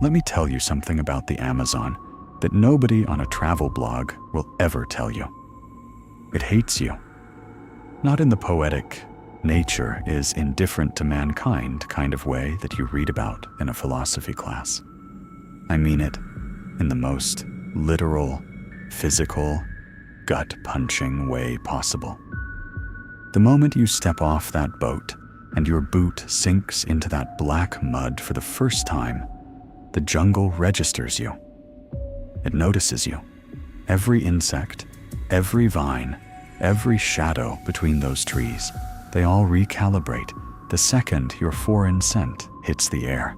Let me tell you something about the Amazon that nobody on a travel blog will ever tell you. It hates you. Not in the poetic, nature is indifferent to mankind kind of way that you read about in a philosophy class. I mean it in the most literal, physical, gut-punching way possible. The moment you step off that boat and your boot sinks into that black mud for the first time, the jungle registers you. It notices you. Every insect, every vine, every shadow between those trees, they all recalibrate the second your foreign scent hits the air.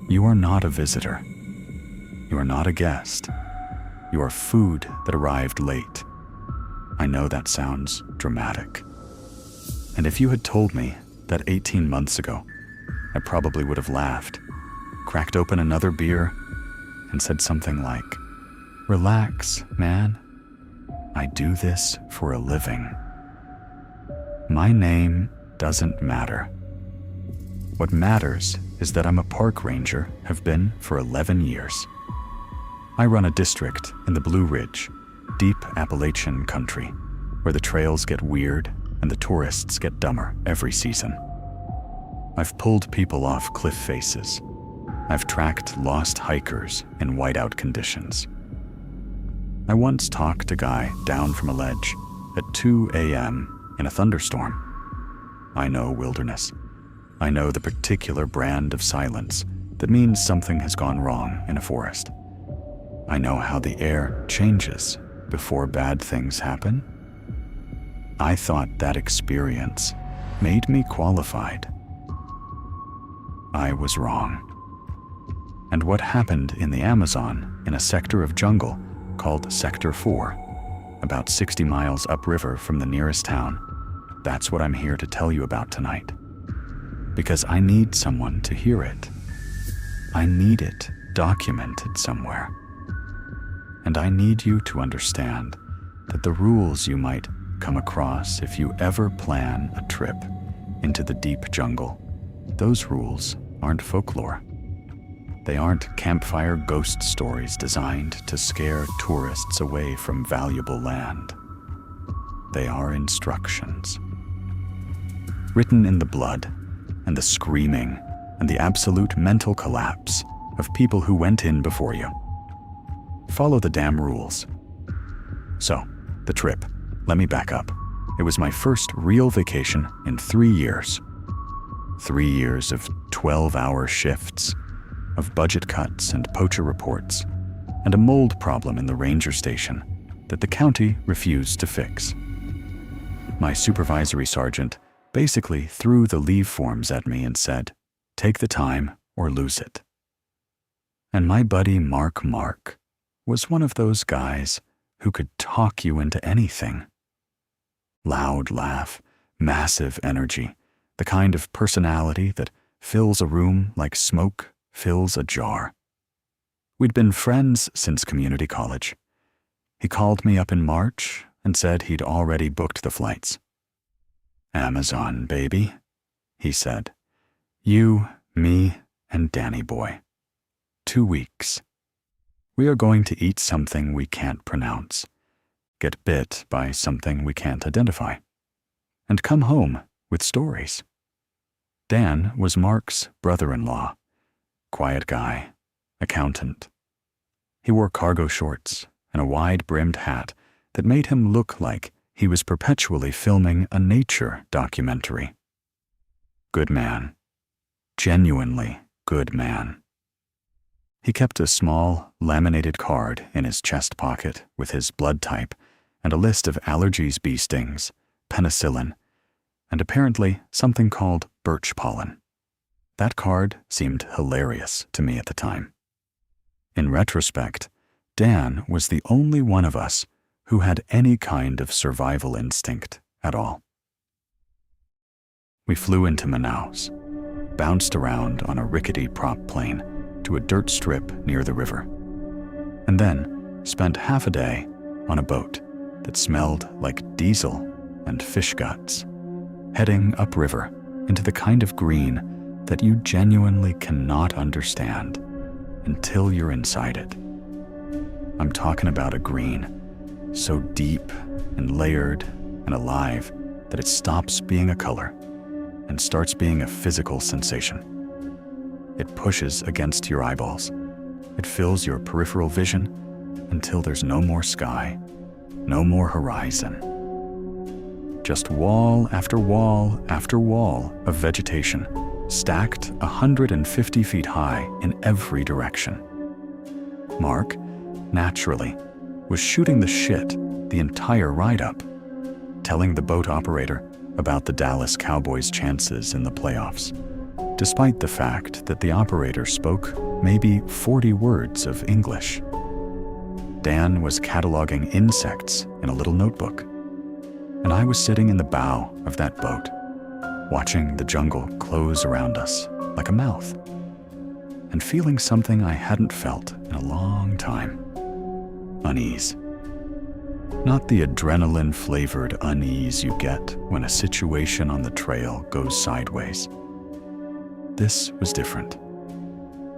You are not a visitor. You are not a guest. You are food that arrived late. I know that sounds dramatic. And if you had told me that 18 months ago, I probably would have laughed, cracked open another beer, and said something like, "Relax, man. I do this for a living. My name doesn't matter. What matters is that I'm a park ranger, have been for 11 years. I run a district in the Blue Ridge, deep Appalachian country, where the trails get weird and the tourists get dumber every season. I've pulled people off cliff faces. I've tracked lost hikers in whiteout conditions. I once talked a guy down from a ledge at 2 a.m. in a thunderstorm. I know wilderness. I know the particular brand of silence that means something has gone wrong in a forest. I know how the air changes before bad things happen. I thought that experience made me qualified. I was wrong. And what happened in the Amazon in a sector of jungle called Sector 4, about 60 miles upriver from the nearest town, that's what I'm here to tell you about tonight. Because I need someone to hear it. I need it documented somewhere. And I need you to understand that the rules you might come across if you ever plan a trip into the deep jungle, those rules aren't folklore. They aren't campfire ghost stories designed to scare tourists away from valuable land. They are instructions. Written in the blood and the screaming and the absolute mental collapse of people who went in before you. Follow the damn rules. So, the trip. Let me back up. It was my first real vacation in 3 years. 3 years of 12-hour shifts, of budget cuts and poacher reports, and a mold problem in the ranger station that the county refused to fix. My supervisory sergeant basically threw the leave forms at me and said, "Take the time or lose it." And my buddy Mark was one of those guys who could talk you into anything. Loud laugh, massive energy, the kind of personality that fills a room like smoke fills a jar. We'd been friends since community college. He called me up in March and said he'd already booked the flights. "Amazon, baby," he said. "You, me, and Danny boy. 2 weeks. We are going to eat something we can't pronounce, get bit by something we can't identify, and come home with stories." Dan was Mark's brother-in-law. Quiet guy, accountant. He wore cargo shorts and a wide-brimmed hat that made him look like he was perpetually filming a nature documentary. Good man. Genuinely good man. He kept a small, laminated card in his chest pocket with his blood type and a list of allergies, bee stings, penicillin, and apparently something called birch pollen. That card seemed hilarious to me at the time. In retrospect, Dan was the only one of us who had any kind of survival instinct at all. We flew into Manaus, bounced around on a rickety prop plane to a dirt strip near the river, and then spent half a day on a boat that smelled like diesel and fish guts, heading upriver into the kind of green that you genuinely cannot understand until you're inside it. I'm talking about a green, so deep and layered and alive that it stops being a color and starts being a physical sensation. It pushes against your eyeballs. It fills your peripheral vision until there's no more sky, no more horizon. Just wall after wall after wall of vegetation, stacked 150 feet high in every direction. Mark, naturally, was shooting the shit the entire ride up, telling the boat operator about the Dallas Cowboys' chances in the playoffs, despite the fact that the operator spoke maybe 40 words of English. Dan was cataloging insects in a little notebook, and I was sitting in the bow of that boat, watching the jungle close around us like a mouth, and feeling something I hadn't felt in a long time: unease. Not the adrenaline-flavored unease you get when a situation on the trail goes sideways. This was different.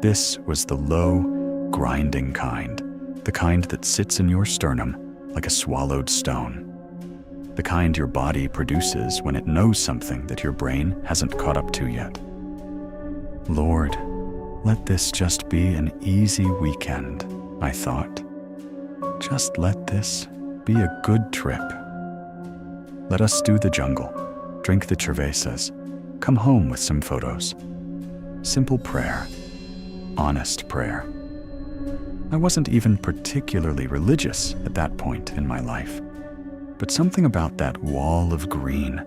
This was the low, grinding kind, the kind that sits in your sternum like a swallowed stone. The kind your body produces when it knows something that your brain hasn't caught up to yet. Lord, let this just be an easy weekend, I thought. Just let this be a good trip. Let us do the jungle, drink the cervezas, come home with some photos. Simple prayer, honest prayer. I wasn't even particularly religious at that point in my life, but something about that wall of green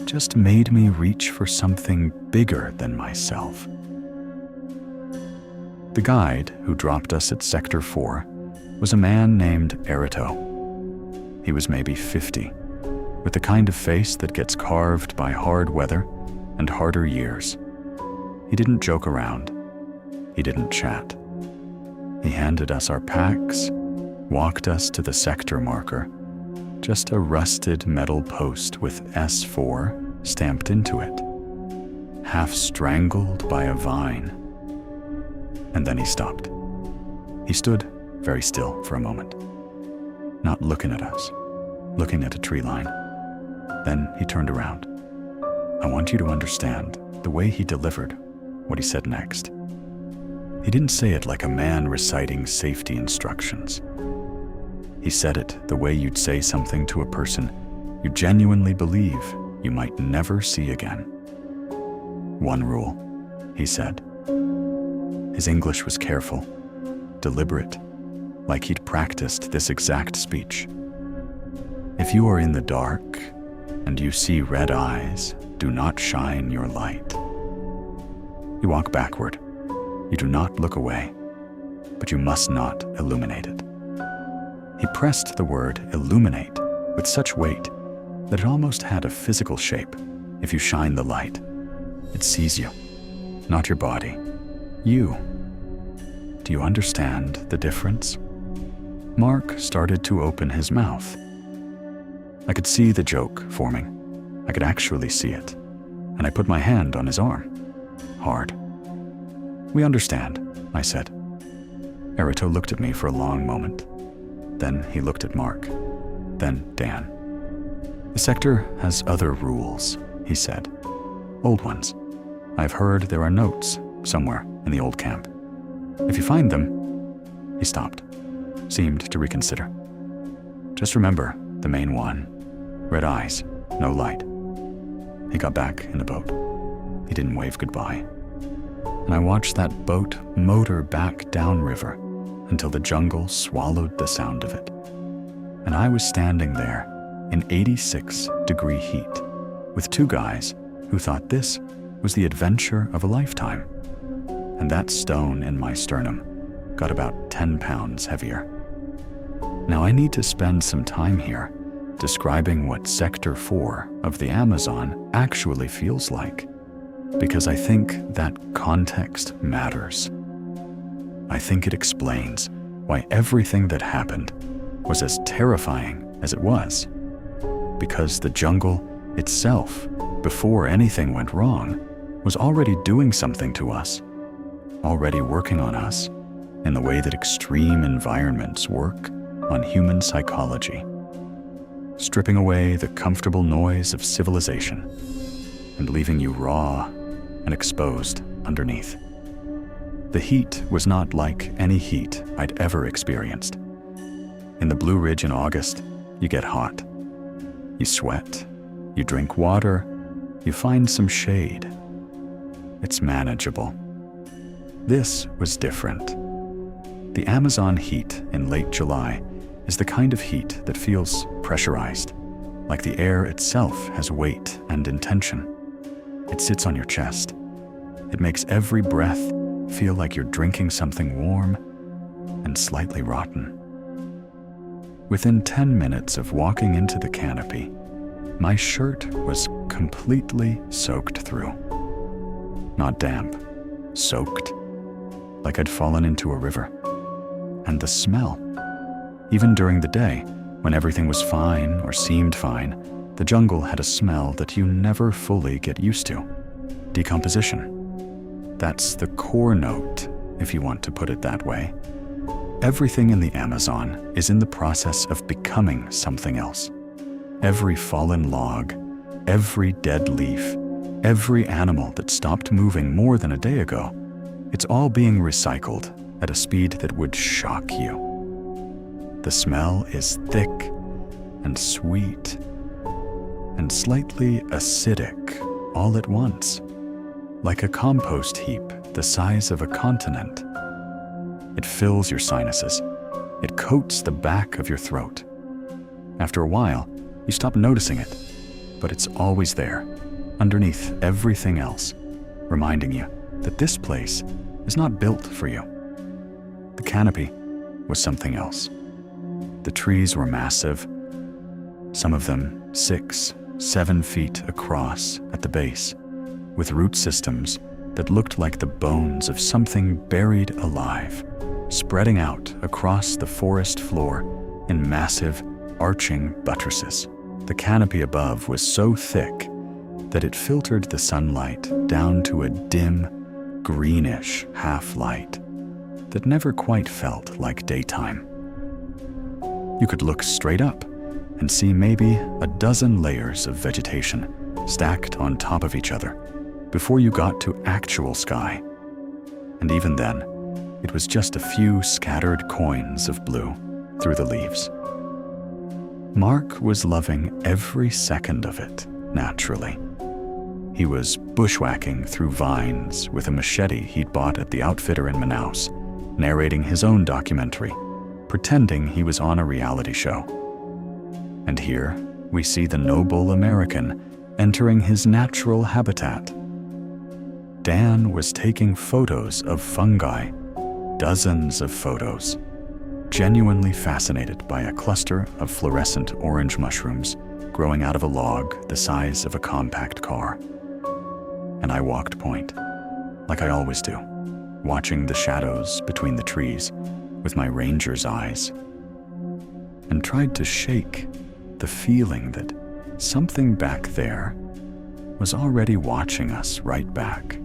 just made me reach for something bigger than myself. The guide who dropped us at Sector 4 was a man named Erito. He was maybe 50, with the kind of face that gets carved by hard weather and harder years. He didn't joke around. He didn't chat. He handed us our packs, walked us to the sector marker, just a rusted metal post with S4 stamped into it, half strangled by a vine. And then he stopped. He stood very still for a moment, not looking at us, looking at a tree line. Then he turned around. I want you to understand the way he delivered what he said next. He didn't say it like a man reciting safety instructions. He said it the way you'd say something to a person you genuinely believe you might never see again. One rule, he said. His English was careful, deliberate, like he'd practiced this exact speech. If you are in the dark and you see red eyes, do not shine your light. You walk backward. You do not look away, but you must not illuminate it. He pressed the word illuminate with such weight that it almost had a physical shape. If you shine the light, it sees you, not your body, you. Do you understand the difference? Mark started to open his mouth. I could see the joke forming. I could actually see it, and I put my hand on his arm, hard. We understand, I said. Erito looked at me for a long moment. Then he looked at Mark. Then Dan. The sector has other rules, he said. Old ones. I've heard there are notes somewhere in the old camp. If you find them... He stopped, seemed to reconsider. Just remember the main one. Red eyes, no light. He got back in the boat. He didn't wave goodbye. And I watched that boat motor back downriver until the jungle swallowed the sound of it. And I was standing there in 86-degree heat with two guys who thought this was the adventure of a lifetime. And that stone in my sternum got about 10 pounds heavier. Now I need to spend some time here describing what Sector 4 of the Amazon actually feels like, because I think that context matters. I think it explains why everything that happened was as terrifying as it was, because the jungle itself, before anything went wrong, was already doing something to us, already working on us in the way that extreme environments work on human psychology, stripping away the comfortable noise of civilization and leaving you raw and exposed underneath. The heat was not like any heat I'd ever experienced. In the Blue Ridge in August, you get hot. You sweat, you drink water, you find some shade. It's manageable. This was different. The Amazon heat in late July is the kind of heat that feels pressurized, like the air itself has weight and intention. It sits on your chest. It makes every breath feel like you're drinking something warm and slightly rotten. Within 10 minutes of walking into the canopy, my shirt was completely soaked through. Not damp, soaked, like I'd fallen into a river. And the smell. Even during the day, when everything was fine or seemed fine, the jungle had a smell that you never fully get used to. Decomposition. That's the core note, if you want to put it that way. Everything in the Amazon is in the process of becoming something else. Every fallen log, every dead leaf, every animal that stopped moving more than a day ago, it's all being recycled at a speed that would shock you. The smell is thick and sweet and slightly acidic all at once, like a compost heap the size of a continent. It fills your sinuses. It coats the back of your throat. After a while, you stop noticing it, but it's always there, underneath everything else, reminding you that this place is not built for you. The canopy was something else. The trees were massive, some of them 6-7 feet across at the base, with root systems that looked like the bones of something buried alive, spreading out across the forest floor in massive, arching buttresses. The canopy above was so thick that it filtered the sunlight down to a dim, greenish half-light that never quite felt like daytime. You could look straight up and see maybe a dozen layers of vegetation stacked on top of each other before you got to actual sky. And even then, it was just a few scattered coins of blue through the leaves. Mark was loving every second of it, naturally. He was bushwhacking through vines with a machete he'd bought at the outfitter in Manaus, narrating his own documentary, pretending he was on a reality show. And here, we see the noble American entering his natural habitat. Dan was taking photos of fungi, dozens of photos, genuinely fascinated by a cluster of fluorescent orange mushrooms growing out of a log the size of a compact car. And I walked point, like I always do, watching the shadows between the trees with my ranger's eyes, and tried to shake the feeling that something back there was already watching us right back.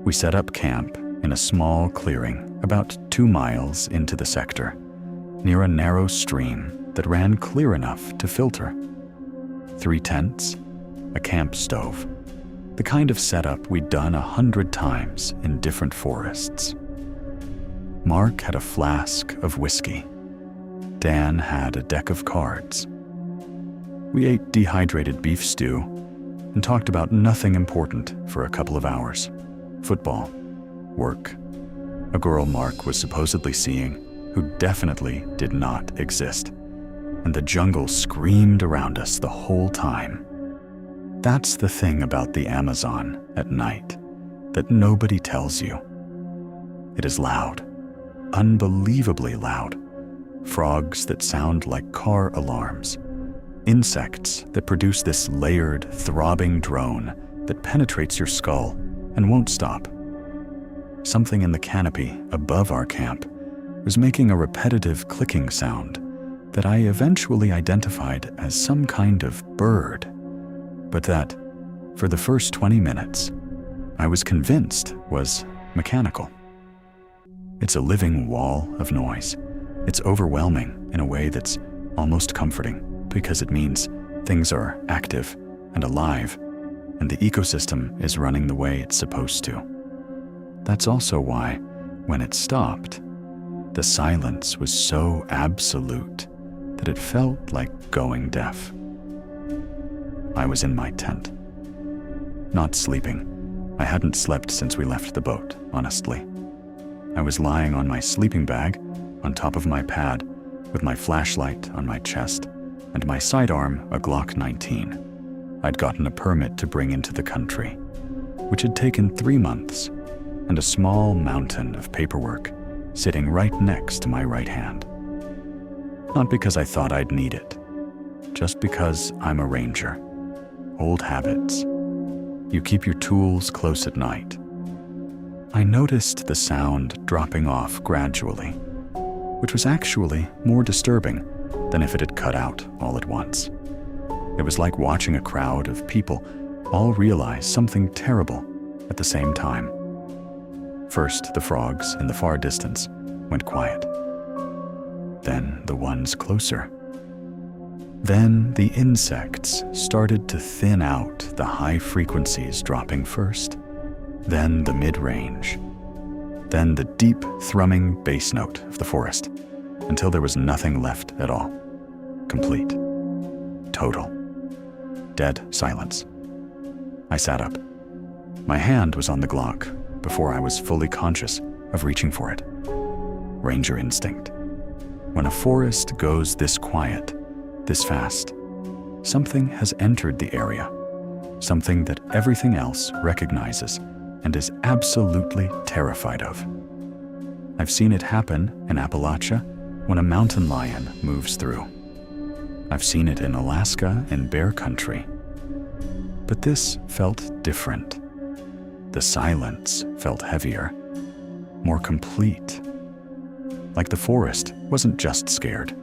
We set up camp in a small clearing about 2 miles into the sector, near a narrow stream that ran clear enough to filter. 3 tents, a camp stove, the kind of setup we'd done 100 times in different forests. Mark had a flask of whiskey. Dan had a deck of cards. We ate dehydrated beef stew and talked about nothing important for a couple of hours. Football, work, a girl Mark was supposedly seeing who definitely did not exist, and the jungle screamed around us the whole time. That's the thing about the Amazon at night that nobody tells you. It is loud, unbelievably loud. Frogs that sound like car alarms. Insects that produce this layered, throbbing drone that penetrates your skull and won't stop. Something in the canopy above our camp was making a repetitive clicking sound that I eventually identified as some kind of bird, but that, for the first 20 minutes, I was convinced was mechanical. It's a living wall of noise. It's overwhelming in a way that's almost comforting because it means things are active and alive, and the ecosystem is running the way it's supposed to. That's also why, when it stopped, the silence was so absolute that it felt like going deaf. I was in my tent, not sleeping. I hadn't slept since we left the boat, honestly. I was lying on my sleeping bag on top of my pad with my flashlight on my chest and my sidearm a Glock 19. I'd gotten a permit to bring into the country, which had taken 3 months, and a small mountain of paperwork sitting right next to my right hand. Not because I thought I'd need it, just because I'm a ranger. Old habits. You keep your tools close at night. I noticed the sound dropping off gradually, which was actually more disturbing than if it had cut out all at once. It was like watching a crowd of people all realize something terrible at the same time. First, the frogs in the far distance went quiet. Then the ones closer. Then the insects started to thin out, the high frequencies dropping first, then the mid-range, then the deep thrumming bass note of the forest, until there was nothing left at all. Complete. Total. Dead silence. I sat up. My hand was on the Glock before I was fully conscious of reaching for it. Ranger instinct. When a forest goes this quiet, this fast, something has entered the area, something that everything else recognizes and is absolutely terrified of. I've seen it happen in Appalachia when a mountain lion moves through. I've seen it in Alaska in bear country. But this felt different. The silence felt heavier, more complete. Like the forest wasn't just scared.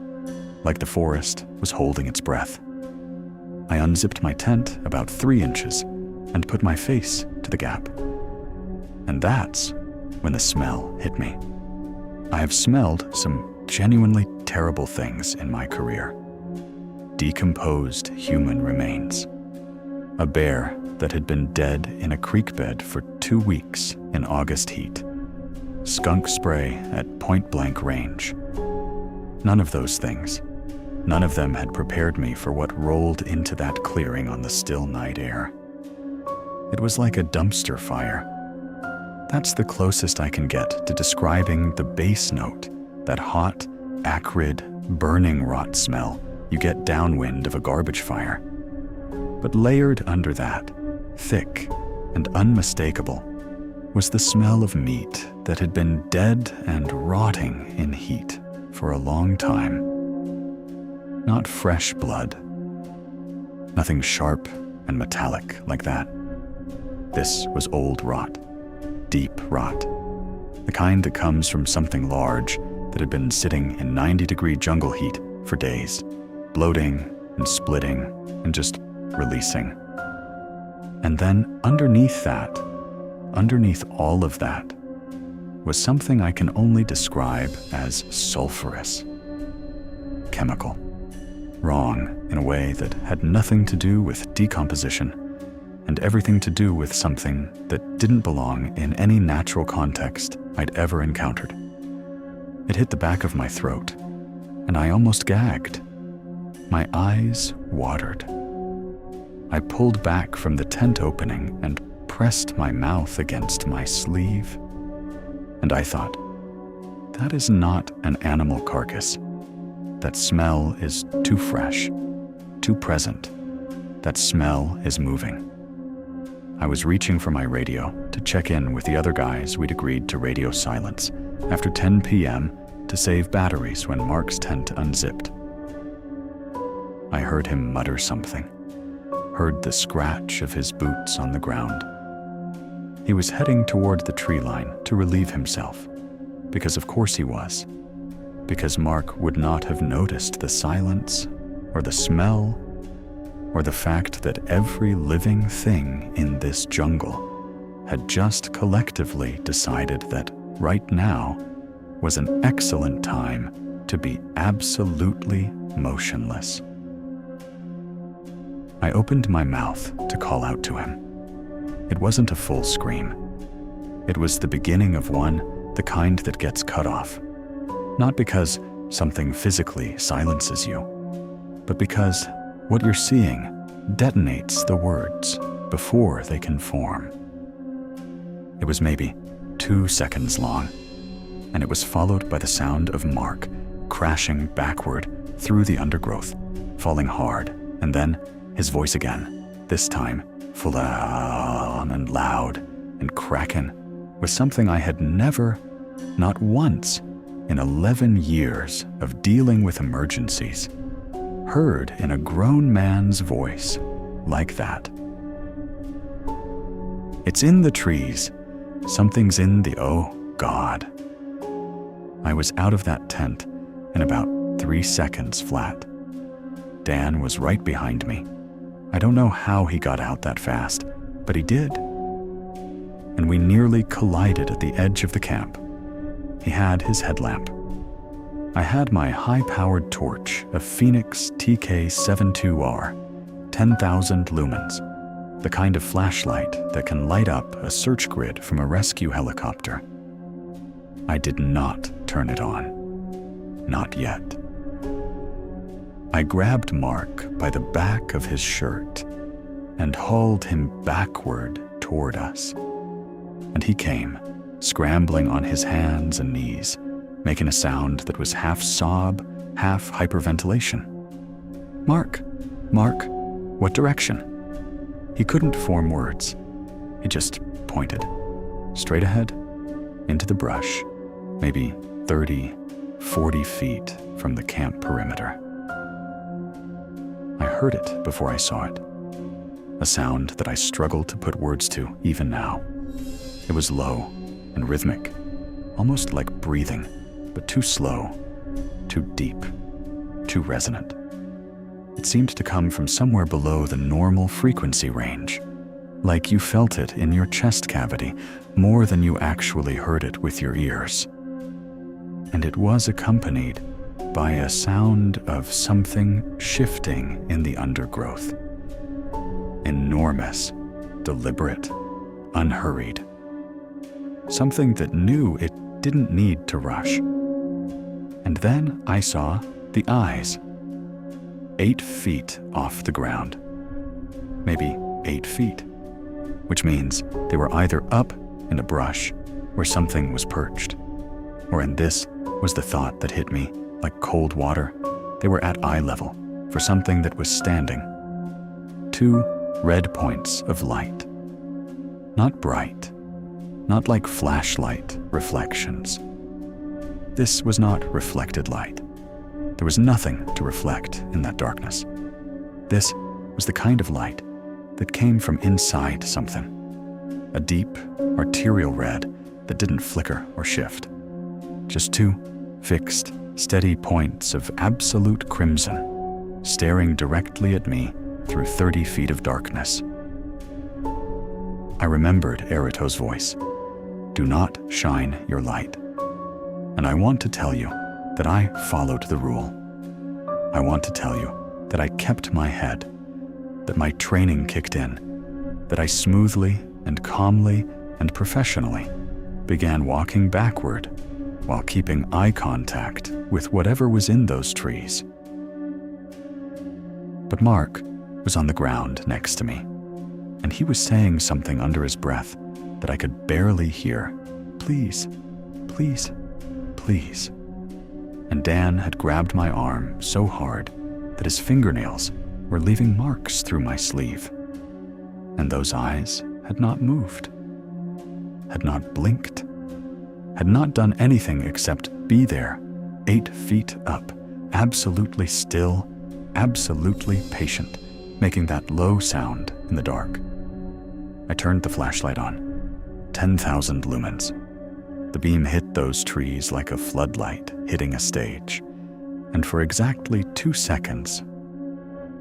Like the forest was holding its breath. I unzipped my tent about 3 inches and put my face to the gap. And that's when the smell hit me. I have smelled some genuinely terrible things in my career. Decomposed human remains. A bear that had been dead in a creek bed for 2 weeks in August heat. Skunk spray at point-blank range. None of those things. None of them had prepared me for what rolled into that clearing on the still night air. It was like a dumpster fire. That's the closest I can get to describing the bass note, that hot, acrid, burning rot smell you get downwind of a garbage fire. But layered under that, thick and unmistakable, was the smell of meat that had been dead and rotting in heat for a long time. Not fresh blood. Nothing sharp and metallic like that. This was old rot. Deep rot. The kind that comes from something large that had been sitting in 90-degree jungle heat for days, bloating and splitting and just releasing. And then underneath that, underneath all of that, was something I can only describe as sulfurous. Chemical. Wrong in a way that had nothing to do with decomposition and everything to do with something that didn't belong in any natural context I'd ever encountered. It hit the back of my throat, and I almost gagged. My eyes watered. I pulled back from the tent opening and pressed my mouth against my sleeve. And I thought, that is not an animal carcass. That smell is too fresh, too present. That smell is moving. I was reaching for my radio to check in with the other guys we'd agreed to radio silence after 10 p.m. to save batteries when Mark's tent unzipped. I heard him mutter something, heard the scratch of his boots on the ground. He was heading toward the tree line to relieve himself, because of course he was, because Mark would not have noticed the silence or the smell or the fact that every living thing in this jungle had just collectively decided that right now was an excellent time to be absolutely motionless. I opened my mouth to call out to him. It wasn't a full scream. It was the beginning of one, the kind that gets cut off. Not because something physically silences you, but because what you're seeing detonates the words before they can form. It was maybe 2 seconds long, and it was followed by the sound of Mark crashing backward through the undergrowth, falling hard, and then his voice again, this time full on and loud and cracking, with something I had never, not once, in 11 years of dealing with emergencies, heard in a grown man's voice like that. It's in the trees. Something's in the, oh God. I was out of that tent in about 3 seconds flat. Dan was right behind me. I don't know how he got out that fast, but he did. And we nearly collided at the edge of the camp. He had his headlamp. I had my high-powered torch, a Phoenix TK72R, 10,000 lumens, the kind of flashlight that can light up a search grid from a rescue helicopter. I did not turn it on. Not yet. I grabbed Mark by the back of his shirt and hauled him backward toward us. And he came, scrambling on his hands and knees, making a sound that was half sob, half hyperventilation. Mark, what direction? He couldn't form words. He just pointed, straight ahead, into the brush, maybe 30, 40 feet from the camp perimeter. I heard it before I saw it, a sound that I struggle to put words to even now. It was low and rhythmic, almost like breathing, but too slow, too deep, too resonant. It seemed to come from somewhere below the normal frequency range, like you felt it in your chest cavity more than you actually heard it with your ears. And it was accompanied by a sound of something shifting in the undergrowth. Enormous, deliberate, unhurried. Something that knew it didn't need to rush. And then I saw the eyes. 8 feet off the ground. Maybe 8 feet. Which means they were either up in a brush where something was perched, or, and this was the thought that hit me like cold water, they were at eye level for something that was standing. 2 red points of light. Not bright, not like flashlight reflections. This was not reflected light. There was nothing to reflect in that darkness. This was the kind of light that came from inside something. A deep, arterial red that didn't flicker or shift. Just 2 fixed, steady points of absolute crimson, staring directly at me through 30 feet of darkness. I remembered Erito's voice. Do not shine your light. And I want to tell you that I followed the rule. I want to tell you that I kept my head, that my training kicked in, that I smoothly and calmly and professionally began walking backward while keeping eye contact with whatever was in those trees. But Mark was on the ground next to me, and he was saying something under his breath that I could barely hear. Please, please, please. And Dan had grabbed my arm so hard that his fingernails were leaving marks through my sleeve. And those eyes had not moved, had not blinked, had not done anything except be there, 8 feet up, absolutely still, absolutely patient, making that low sound in the dark. I turned the flashlight on. 10,000 lumens. The beam hit those trees like a floodlight hitting a stage. And for exactly 2 seconds,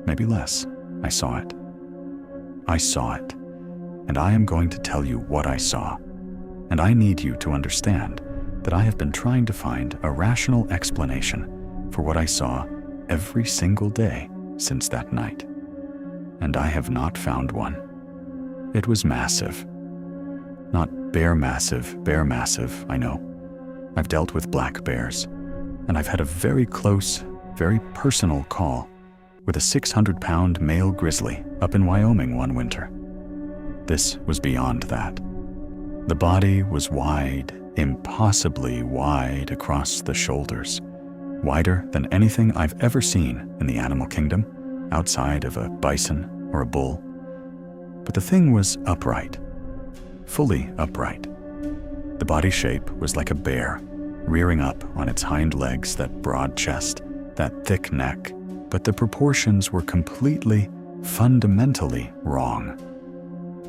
maybe less, I saw it. I saw it. And I am going to tell you what I saw. And I need you to understand that I have been trying to find a rational explanation for what I saw every single day since that night. And I have not found one. It was massive. Not bear massive, I know. I've dealt with black bears, and I've had a very close, very personal call with a 600-pound male grizzly up in Wyoming one winter. This was beyond that. The body was wide, impossibly wide across the shoulders, wider than anything I've ever seen in the animal kingdom, outside of a bison or a bull. But the thing was upright, fully upright. The body shape was like a bear, rearing up on its hind legs, that broad chest, that thick neck, but the proportions were completely, fundamentally wrong.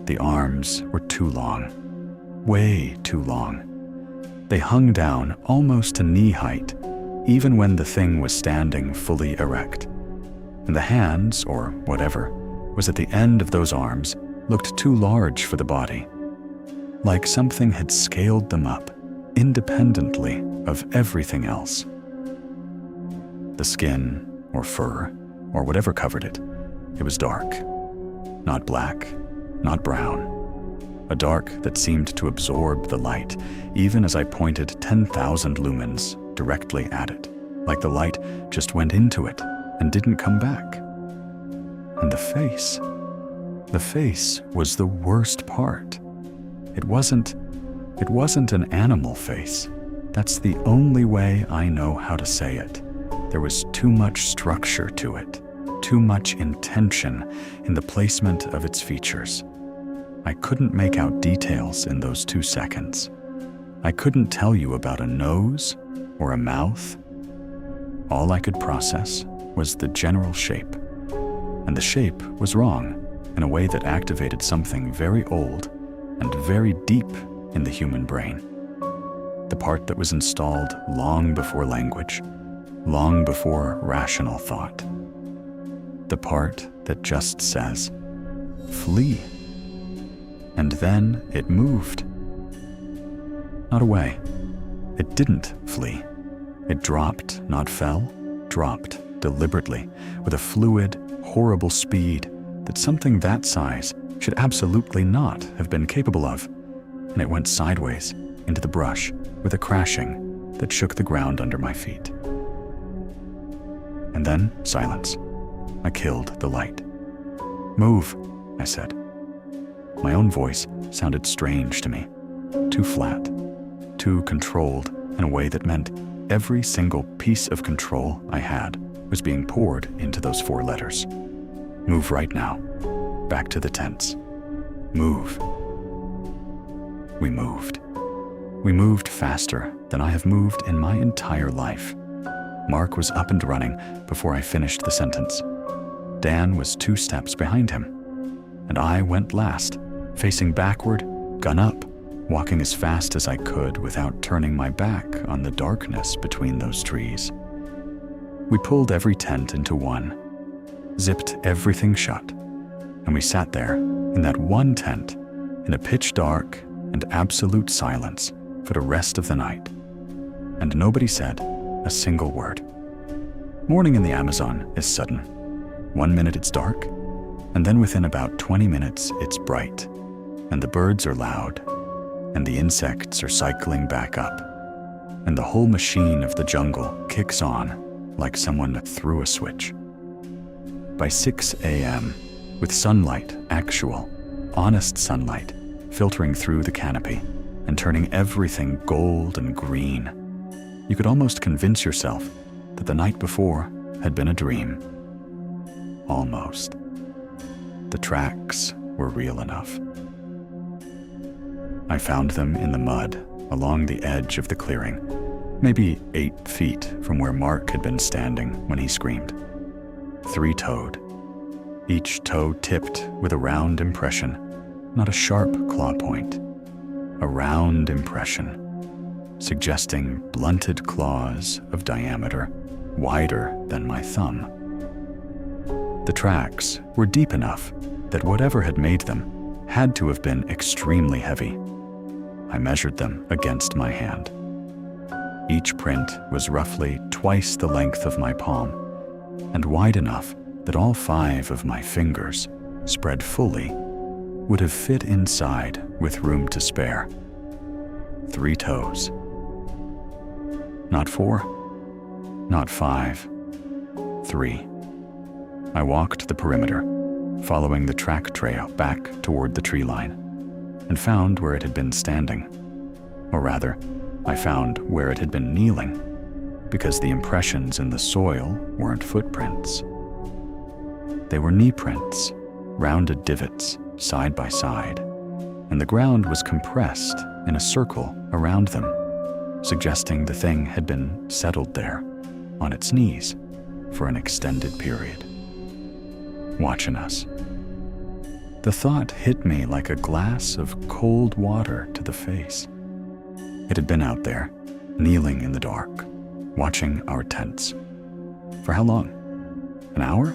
The arms were too long, way too long. They hung down almost to knee height, even when the thing was standing fully erect. And the hands, or whatever, was at the end of those arms, looked too large for the body, like something had scaled them up, independently of everything else. The skin, or fur, or whatever covered it, it was dark. Not black, not brown. A dark that seemed to absorb the light, even as I pointed 10,000 lumens directly at it, like the light just went into it and didn't come back. And the face was the worst part. It wasn't an animal face. That's the only way I know how to say it. There was too much structure to it, too much intention in the placement of its features. I couldn't make out details in those 2 seconds. I couldn't tell you about a nose or a mouth. All I could process was the general shape. And the shape was wrong in a way that activated something very old and very deep in the human brain. The part that was installed long before language, long before rational thought. The part that just says, "Flee." And then it moved. Not away. It didn't flee. It dropped, not fell, dropped deliberately, with a fluid, horrible speed that something that size should absolutely not have been capable of. And it went sideways into the brush with a crashing that shook the ground under my feet. And then silence. I killed the light. "Move," I said. My own voice sounded strange to me, too flat, too controlled in a way that meant every single piece of control I had was being poured into those 4 letters. "Move right now. Back to the tents. Move." We moved. We moved faster than I have moved in my entire life. Mark was up and running before I finished the sentence. Dan was 2 steps behind him, and I went last, facing backward, gun up, walking as fast as I could without turning my back on the darkness between those trees. We pulled every tent into one, zipped everything shut, and we sat there in that one tent in a pitch dark and absolute silence for the rest of the night. And nobody said a single word. Morning in the Amazon is sudden. 1 minute it's dark, and then within about 20 minutes it's bright, and the birds are loud, and the insects are cycling back up, and the whole machine of the jungle kicks on like someone threw a switch. By 6 a.m., with sunlight, actual, honest sunlight, filtering through the canopy and turning everything gold and green, you could almost convince yourself that the night before had been a dream. Almost. The tracks were real enough. I found them in the mud along the edge of the clearing, maybe 8 feet from where Mark had been standing when he screamed. 3-toed. Each toe tipped with a round impression, not a sharp claw point. A round impression, suggesting blunted claws of diameter wider than my thumb. The tracks were deep enough that whatever had made them had to have been extremely heavy. I measured them against my hand. Each print was roughly twice the length of my palm, and wide enough that all 5 of my fingers, spread fully, would have fit inside with room to spare. 3 toes. Not 4, not 5, 3. I walked the perimeter, following the track trail back toward the tree line, and found where it had been standing. Or rather, I found where it had been kneeling, because the impressions in the soil weren't footprints. They were knee prints, rounded divots side by side, and the ground was compressed in a circle around them, suggesting the thing had been settled there, on its knees, for an extended period, watching us. The thought hit me like a glass of cold water to the face. It had been out there, kneeling in the dark, watching our tents. For how long? An hour?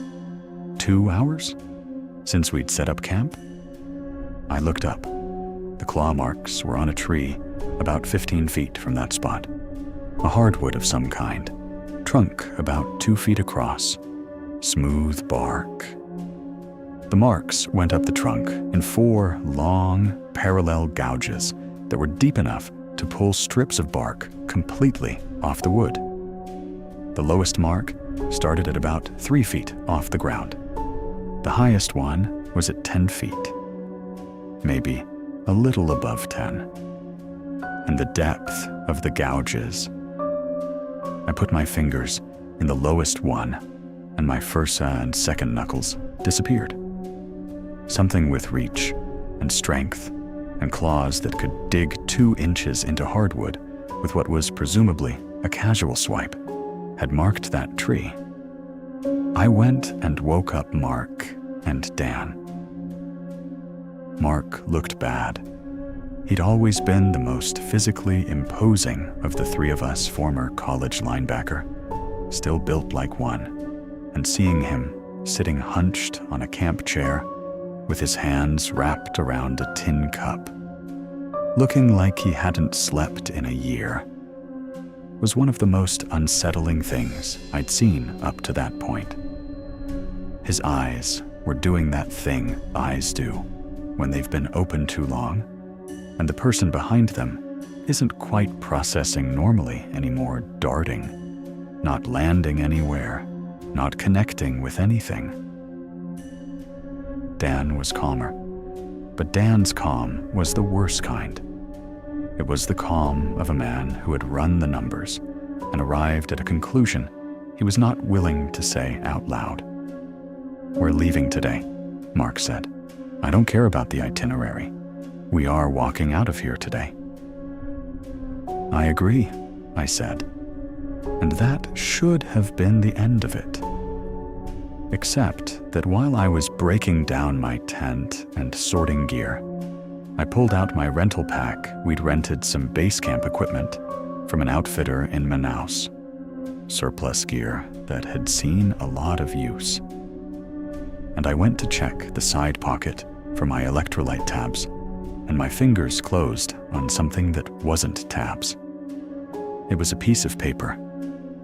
2 hours? Since we'd set up camp? I looked up. The claw marks were on a tree about 15 feet from that spot. A hardwood of some kind, trunk about 2 feet across, smooth bark. The marks went up the trunk in 4 long, parallel gouges that were deep enough to pull strips of bark completely off the wood. The lowest mark started at about 3 feet off the ground. The highest one was at 10 feet, maybe a little above 10. And the depth of the gouges. I put my fingers in the lowest one, and my fursa and second knuckles disappeared. Something with reach and strength and claws that could dig 2 inches into hardwood with what was presumably a casual swipe had marked that tree. I went and woke up Mark and Dan. Mark looked bad. He'd always been the most physically imposing of the 3 of us former college linebacker, still built like one, and seeing him sitting hunched on a camp chair with his hands wrapped around a tin cup, looking like he hadn't slept in a year, was one of the most unsettling things I'd seen up to that point. His eyes were doing that thing eyes do when they've been open too long, and the person behind them isn't quite processing normally anymore, darting, not landing anywhere, not connecting with anything. Dan was calmer, but Dan's calm was the worst kind. It was the calm of a man who had run the numbers and arrived at a conclusion he was not willing to say out loud. "We're leaving today," Mark said. "I don't care about the itinerary. We are walking out of here today." "I agree," I said, and that should have been the end of it. Except that while I was breaking down my tent and sorting gear, I pulled out my rental pack. We'd rented some base camp equipment from an outfitter in Manaus, surplus gear that had seen a lot of use. And I went to check the side pocket for my electrolyte tabs, and my fingers closed on something that wasn't tabs. It was a piece of paper,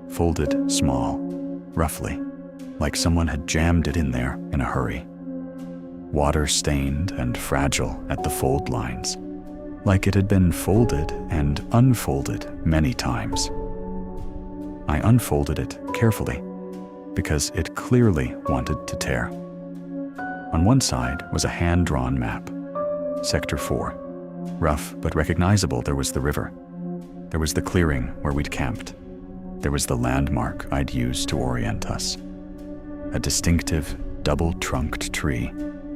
folded small, roughly, like someone had jammed it in there in a hurry. Water-stained and fragile at the fold lines, like it had been folded and unfolded many times. I unfolded it carefully, because it clearly wanted to tear. On one side was a hand-drawn map, Sector 4. Rough but recognizable. There was the river. There was the clearing where we'd camped. There was the landmark I'd used to orient us. A distinctive, double-trunked tree,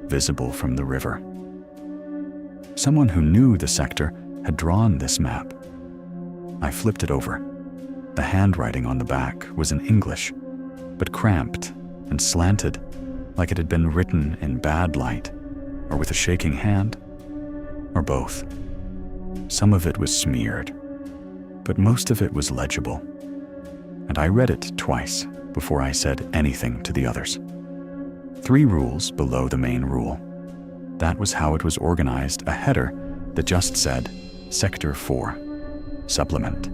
visible from the river. Someone who knew the sector had drawn this map. I flipped it over. The handwriting on the back was in English, but cramped and slanted, like it had been written in bad light, or with a shaking hand, or both. Some of it was smeared, but most of it was legible, and I read it twice before I said anything to the others. 3 rules below the main rule. That was how it was organized, a header that just said Sector 4, Supplement.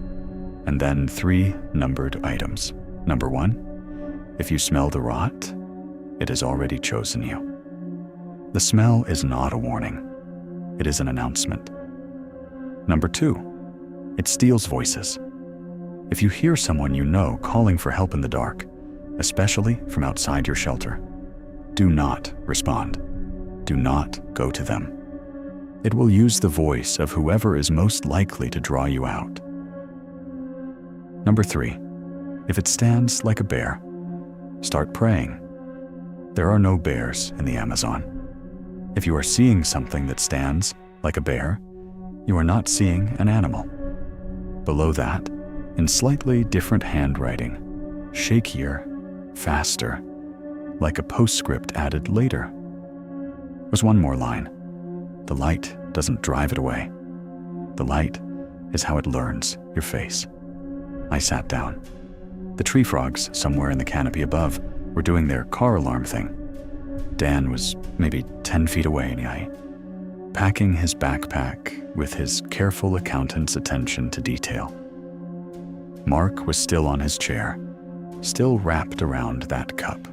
and then 3 numbered items. Number 1, if you smell the rot, it has already chosen you. The smell is not a warning. It is an announcement. Number 2, it steals voices. If you hear someone you know calling for help in the dark, especially from outside your shelter, do not respond. Do not go to them. It will use the voice of whoever is most likely to draw you out. Number 3, if it stands like a bear, start praying. There are no bears in the Amazon. If you are seeing something that stands like a bear, you are not seeing an animal. Below that, in slightly different handwriting, shakier, faster, like a postscript added later, was one more line. The light doesn't drive it away. The light is how it learns your face. I sat down. The tree frogs somewhere in the canopy above were doing their car alarm thing. Dan was maybe 10 feet away, packing his backpack with his careful accountant's attention to detail. Mark was still on his chair, still wrapped around that cup.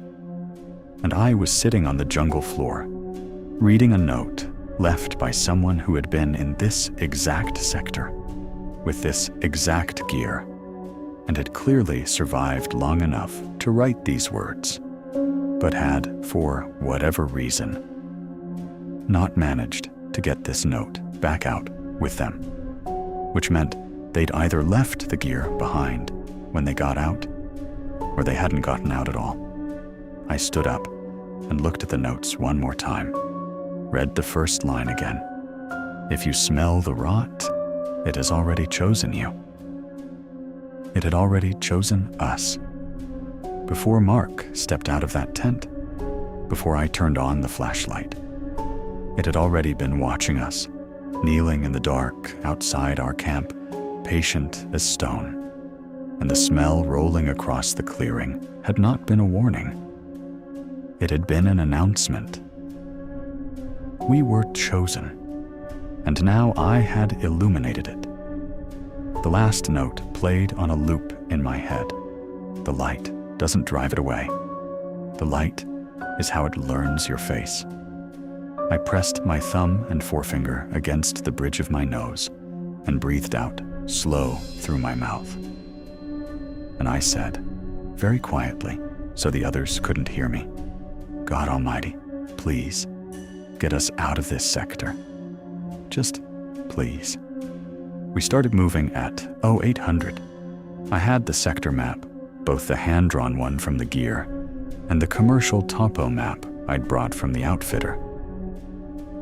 And I was sitting on the jungle floor, reading a note left by someone who had been in this exact sector, with this exact gear, and had clearly survived long enough to write these words, but had, for whatever reason, not managed to get this note back out with them, which meant they'd either left the gear behind when they got out, or they hadn't gotten out at all. I stood up and looked at the notes one more time, read the first line again. If you smell the rot, it has already chosen you. It had already chosen us. Before Mark stepped out of that tent, before I turned on the flashlight, it had already been watching us, kneeling in the dark outside our camp, patient as stone. And the smell rolling across the clearing had not been a warning. It had been an announcement. We were chosen, and now I had illuminated it. The last note played on a loop in my head. The light doesn't drive it away. The light is how it learns your face. I pressed my thumb and forefinger against the bridge of my nose and breathed out, slow through my mouth. And I said, very quietly, so the others couldn't hear me, God Almighty, please, get us out of this sector. Just please. We started moving at 0800. I had the sector map, both the hand-drawn one from the gear and the commercial topo map I'd brought from the outfitter.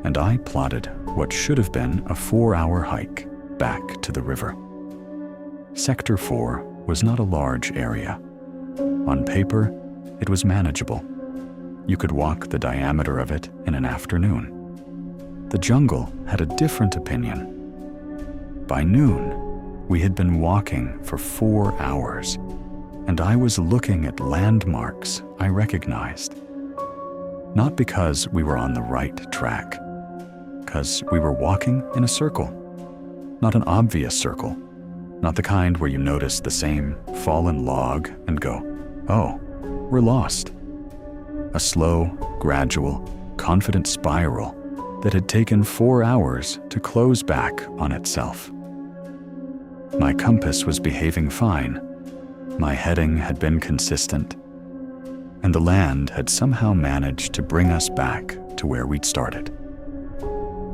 And I plotted what should have been a 4-hour hike back to the river. Sector 4 was not a large area. On paper, it was manageable. You could walk the diameter of it in an afternoon. The jungle had a different opinion. By noon, we had been walking for 4 hours, and I was looking at landmarks I recognized. Not because we were on the right track, because we were walking in a circle. Not an obvious circle, not the kind where you notice the same fallen log and go, oh, we're lost. A slow, gradual, confident spiral that had taken 4 hours to close back on itself. My compass was behaving fine. My heading had been consistent, and the land had somehow managed to bring us back to where we'd started.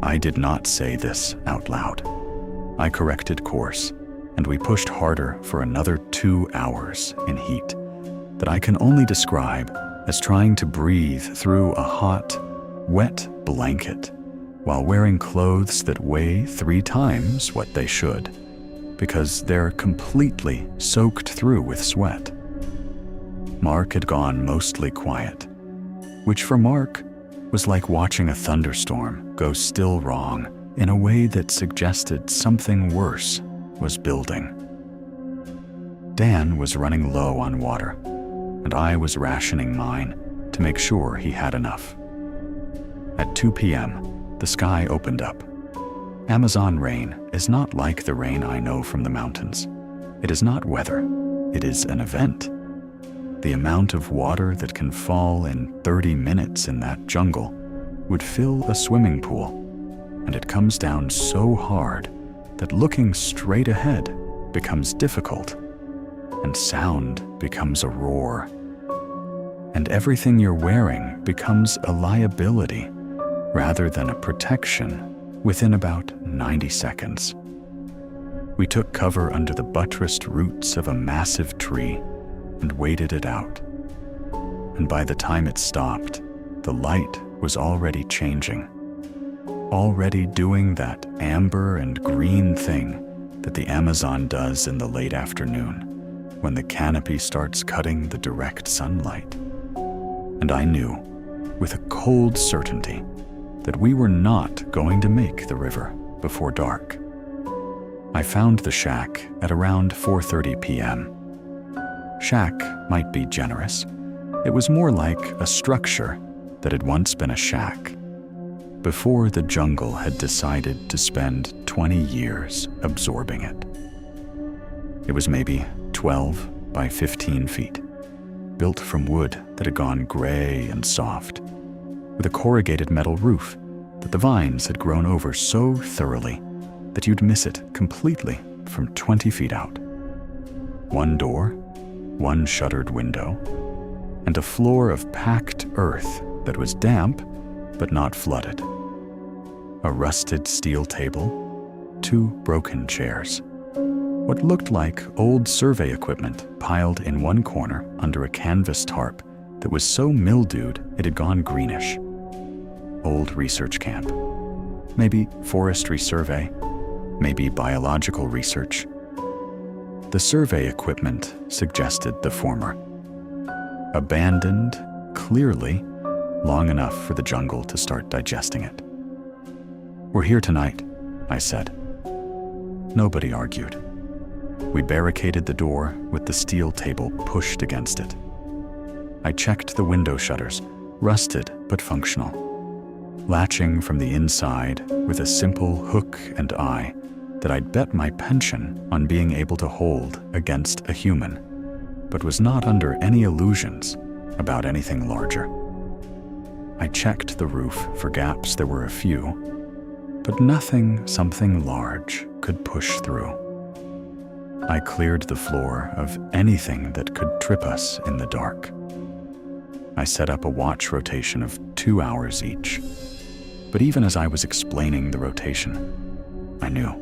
I did not say this out loud. I corrected course, and we pushed harder for another 2 hours in heat that I can only describe as trying to breathe through a hot, wet blanket while wearing clothes that weigh 3 times what they should, because they're completely soaked through with sweat. Mark had gone mostly quiet, which for Mark was like watching a thunderstorm go still wrong in a way that suggested something worse was building. Dan was running low on water, and I was rationing mine to make sure he had enough. At 2 p.m., the sky opened up. Amazon rain is not like the rain I know from the mountains. It is not weather, it is an event. The amount of water that can fall in 30 minutes in that jungle would fill a swimming pool, and it comes down so hard that looking straight ahead becomes difficult, and sound becomes a roar. And everything you're wearing becomes a liability rather than a protection within about 90 seconds. We took cover under the buttressed roots of a massive tree and waited it out. And by the time it stopped, the light was already changing, already doing that amber and green thing that the Amazon does in the late afternoon when the canopy starts cutting the direct sunlight. And I knew, with a cold certainty, that we were not going to make the river before dark. I found the shack at around 4:30 p.m. Shack might be generous. It was more like a structure that had once been a shack, before the jungle had decided to spend 20 years absorbing it. It was maybe 12 by 15 feet, built from wood that had gone gray and soft, with a corrugated metal roof that the vines had grown over so thoroughly that you'd miss it completely from 20 feet out. One door, one shuttered window, and a floor of packed earth that was damp but not flooded. A rusted steel table, 2 broken chairs, what looked like old survey equipment piled in one corner under a canvas tarp that was so mildewed it had gone greenish. Old research camp, maybe forestry survey, maybe biological research. The survey equipment suggested the former. Abandoned, clearly, long enough for the jungle to start digesting it. "We're here tonight," I said. Nobody argued. We barricaded the door with the steel table pushed against it. I checked the window shutters, rusted but functional, latching from the inside with a simple hook and eye that I'd bet my pension on being able to hold against a human, but was not under any illusions about anything larger. I checked the roof for gaps. There were a few, but nothing something large could push through. I cleared the floor of anything that could trip us in the dark. I set up a watch rotation of 2 hours each, but even as I was explaining the rotation, I knew,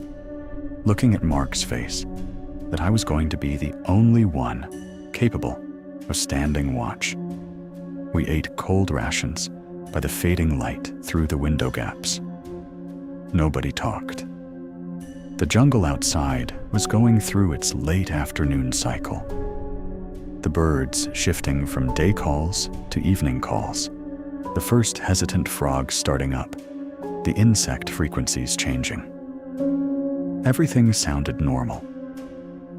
looking at Mark's face, that I was going to be the only one capable of standing watch. We ate cold rations by the fading light through the window gaps. Nobody talked. The jungle outside was going through its late afternoon cycle. The birds shifting from day calls to evening calls, the first hesitant frogs starting up, the insect frequencies changing. Everything sounded normal.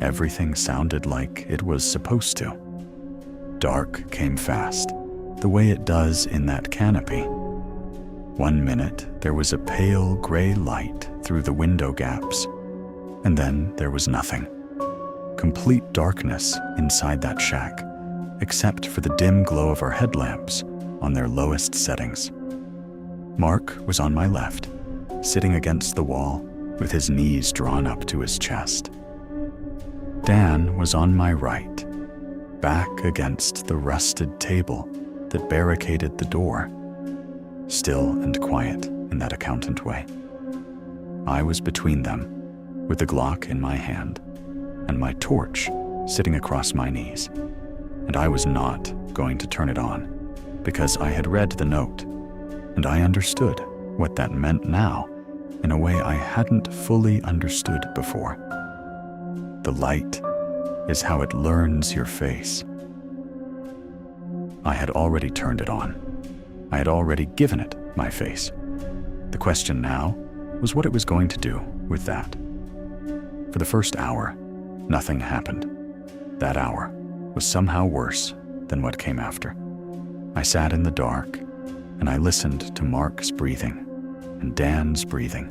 Everything sounded like it was supposed to. Dark came fast, the way it does in that canopy. 1 minute, there was a pale gray light through the window gaps, and then there was nothing. Complete darkness inside that shack, except for the dim glow of our headlamps on their lowest settings. Mark was on my left, sitting against the wall with his knees drawn up to his chest. Dan was on my right, back against the rusted table that barricaded the door, still and quiet in that accountant way. I was between them, with the Glock in my hand and my torch sitting across my knees, and I was not going to turn it on because I had read the note, and I understood what that meant now in a way I hadn't fully understood before. The light is how it learns your face. I had already turned it on. I had already given it my face. The question now was what it was going to do with that. For the first hour, nothing happened. That hour was somehow worse than what came after. I sat in the dark, and I listened to Mark's breathing, and Dan's breathing,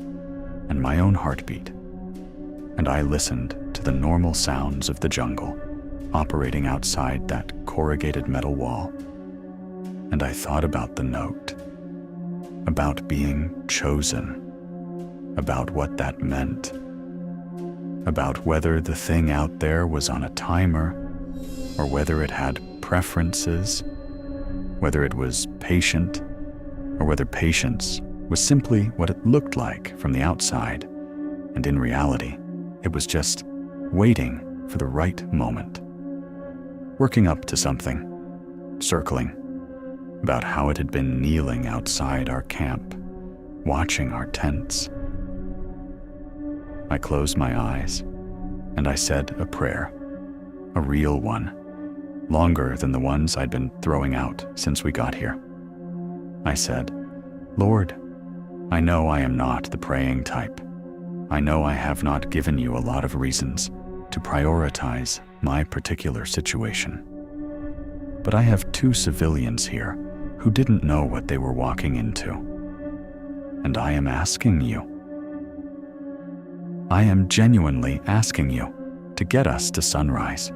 and my own heartbeat. and I listened to the normal sounds of the jungle operating outside that corrugated metal wall. And I thought about the note, about being chosen, about what that meant, about whether the thing out there was on a timer, or whether it had preferences, whether it was patient, or whether patience was simply what it looked like from the outside, and in reality, it was just waiting for the right moment. Working up to something, circling, about how it had been kneeling outside our camp, watching our tents. I closed my eyes, and I said a prayer, a real one, longer than the ones I'd been throwing out since we got here. I said, "Lord, I know I am not the praying type. I know I have not given you a lot of reasons to prioritize my particular situation. But I have 2 civilians here who didn't know what they were walking into. And I am asking you. I am genuinely asking you to get us to sunrise."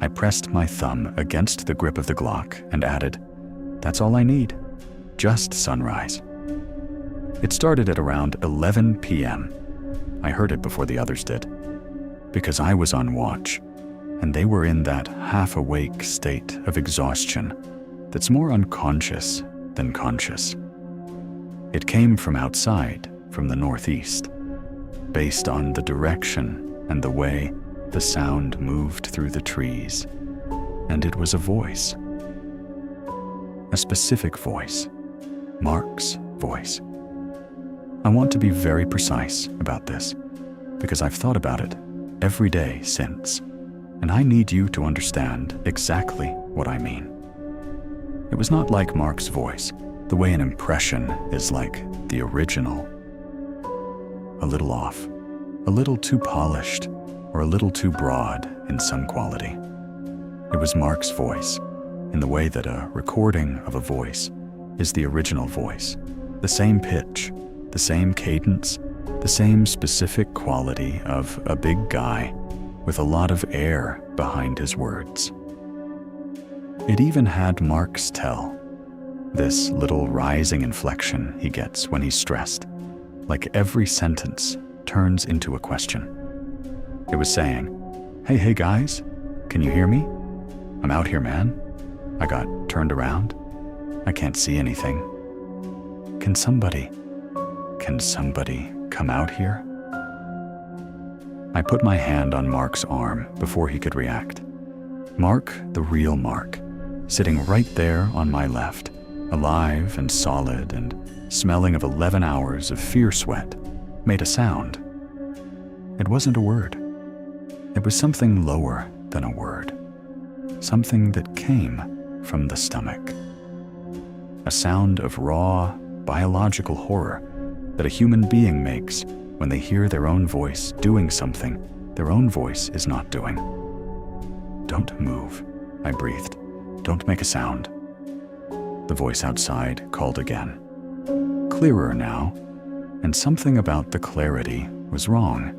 I pressed my thumb against the grip of the Glock and added, "That's all I need, just sunrise." It started at around 11 p.m. I heard it before the others did, because I was on watch, and they were in that half-awake state of exhaustion that's more unconscious than conscious. It came from outside, from the northeast, based on the direction and the way the sound moved through the trees, and it was a voice. A specific voice, Mark's voice. I want to be very precise about this, because I've thought about it every day since, and I need you to understand exactly what I mean. It was not like Mark's voice, the way an impression is like the original. A little off, a little too polished, or a little too broad in some quality. It was Mark's voice, in the way that a recording of a voice is the original voice, the same pitch, the same cadence, the same specific quality of a big guy with a lot of air behind his words. It even had Mark's tell, this little rising inflection he gets when he's stressed, like every sentence turns into a question. It was saying, hey guys, can you hear me? I'm out here, man. I got turned around. I can't see anything. Can somebody come out here?" I put my hand on Mark's arm before he could react. Mark, the real Mark, sitting right there on my left, alive and solid and smelling of 11 hours of fear sweat, made a sound. It wasn't a word. It was something lower than a word. Something that came from the stomach. A sound of raw, biological horror that a human being makes when they hear their own voice doing something their own voice is not doing. "Don't move," I breathed. "Don't make a sound." The voice outside called again. Clearer now, and something about the clarity was wrong.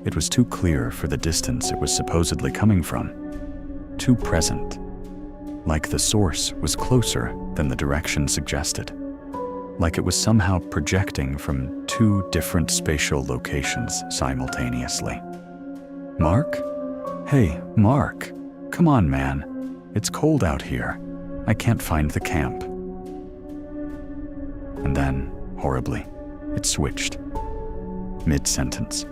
It was too clear for the distance it was supposedly coming from. Too present. Like the source was closer than the direction suggested. Like it was somehow projecting from 2 different spatial locations simultaneously. "Mark? Hey, Mark. Come on, man. It's cold out here. I can't find the camp." And then, horribly, it switched. Mid-sentence.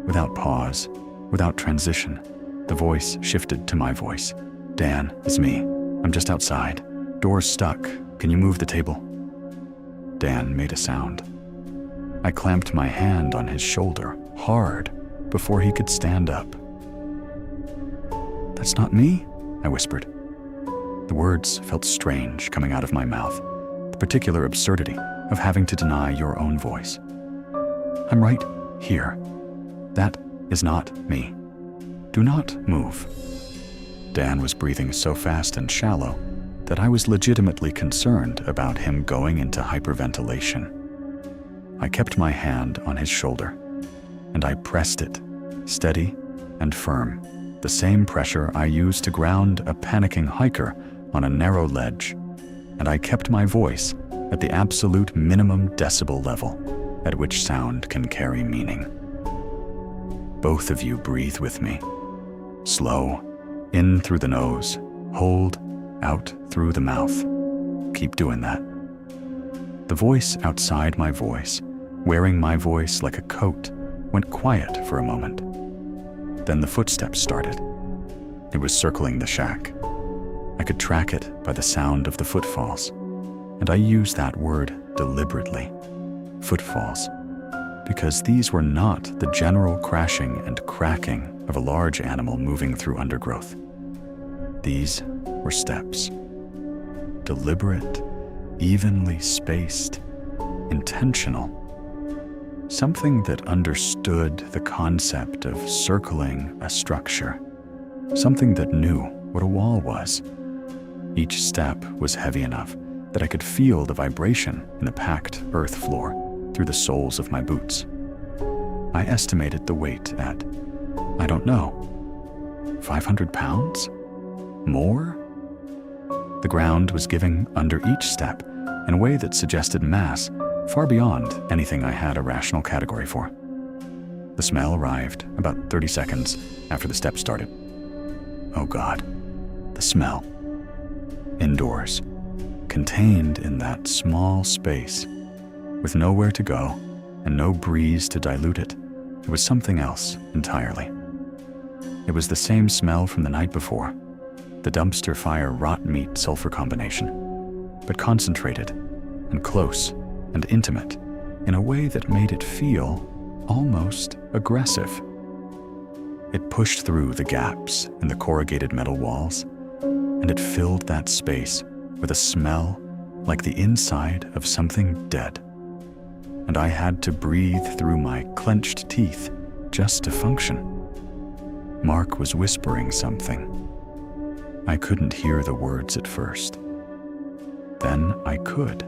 Without pause, without transition, the voice shifted to my voice. "Dan, it's me. I'm just outside. Door's stuck. Can you move the table?" Dan made a sound. I clamped my hand on his shoulder, hard, before he could stand up. "That's not me," I whispered. The words felt strange coming out of my mouth, the particular absurdity of having to deny your own voice. "I'm right here. That is not me. Do not move." Dan was breathing so fast and shallow that I was legitimately concerned about him going into hyperventilation. I kept my hand on his shoulder. and I pressed it, steady and firm, the same pressure I used to ground a panicking hiker on a narrow ledge, and I kept my voice at the absolute minimum decibel level at which sound can carry meaning. Both of you breathe with me. Slow, in through the nose, hold, out through the mouth. Keep doing that. The voice outside my voice, wearing my voice like a coat, went quiet for a moment. Then the footsteps started. It was circling the shack. I could track it by the sound of the footfalls, and I use that word deliberately, footfalls, because these were not the general crashing and cracking of a large animal moving through undergrowth. These were steps. Deliberate, evenly spaced, intentional. Something that understood the concept of circling a structure. Something that knew what a wall was. Each step was heavy enough that I could feel the vibration in the packed earth floor through the soles of my boots. I estimated the weight at, I don't know, 500 pounds? More? The ground was giving under each step in a way that suggested mass far beyond anything I had a rational category for. The smell arrived about 30 seconds after the steps started. Oh God, the smell. Indoors, contained in that small space, with nowhere to go and no breeze to dilute it. It was something else entirely. It was the same smell from the night before, the dumpster fire rot meat sulfur combination, but concentrated and close and intimate in a way that made it feel almost aggressive. It pushed through the gaps in the corrugated metal walls, and it filled that space with a smell like the inside of something dead. And I had to breathe through my clenched teeth just to function. Mark was whispering something. I couldn't hear the words at first. Then I could.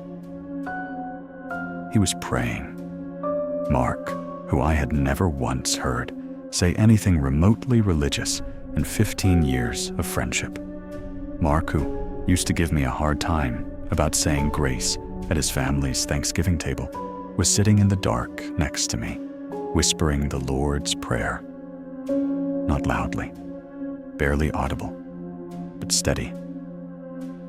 He was praying. Mark, who I had never once heard say anything remotely religious in 15 years of friendship. Mark, who used to give me a hard time about saying grace at his family's Thanksgiving table, was sitting in the dark next to me, whispering the Lord's Prayer. Not loudly, barely audible, but steady.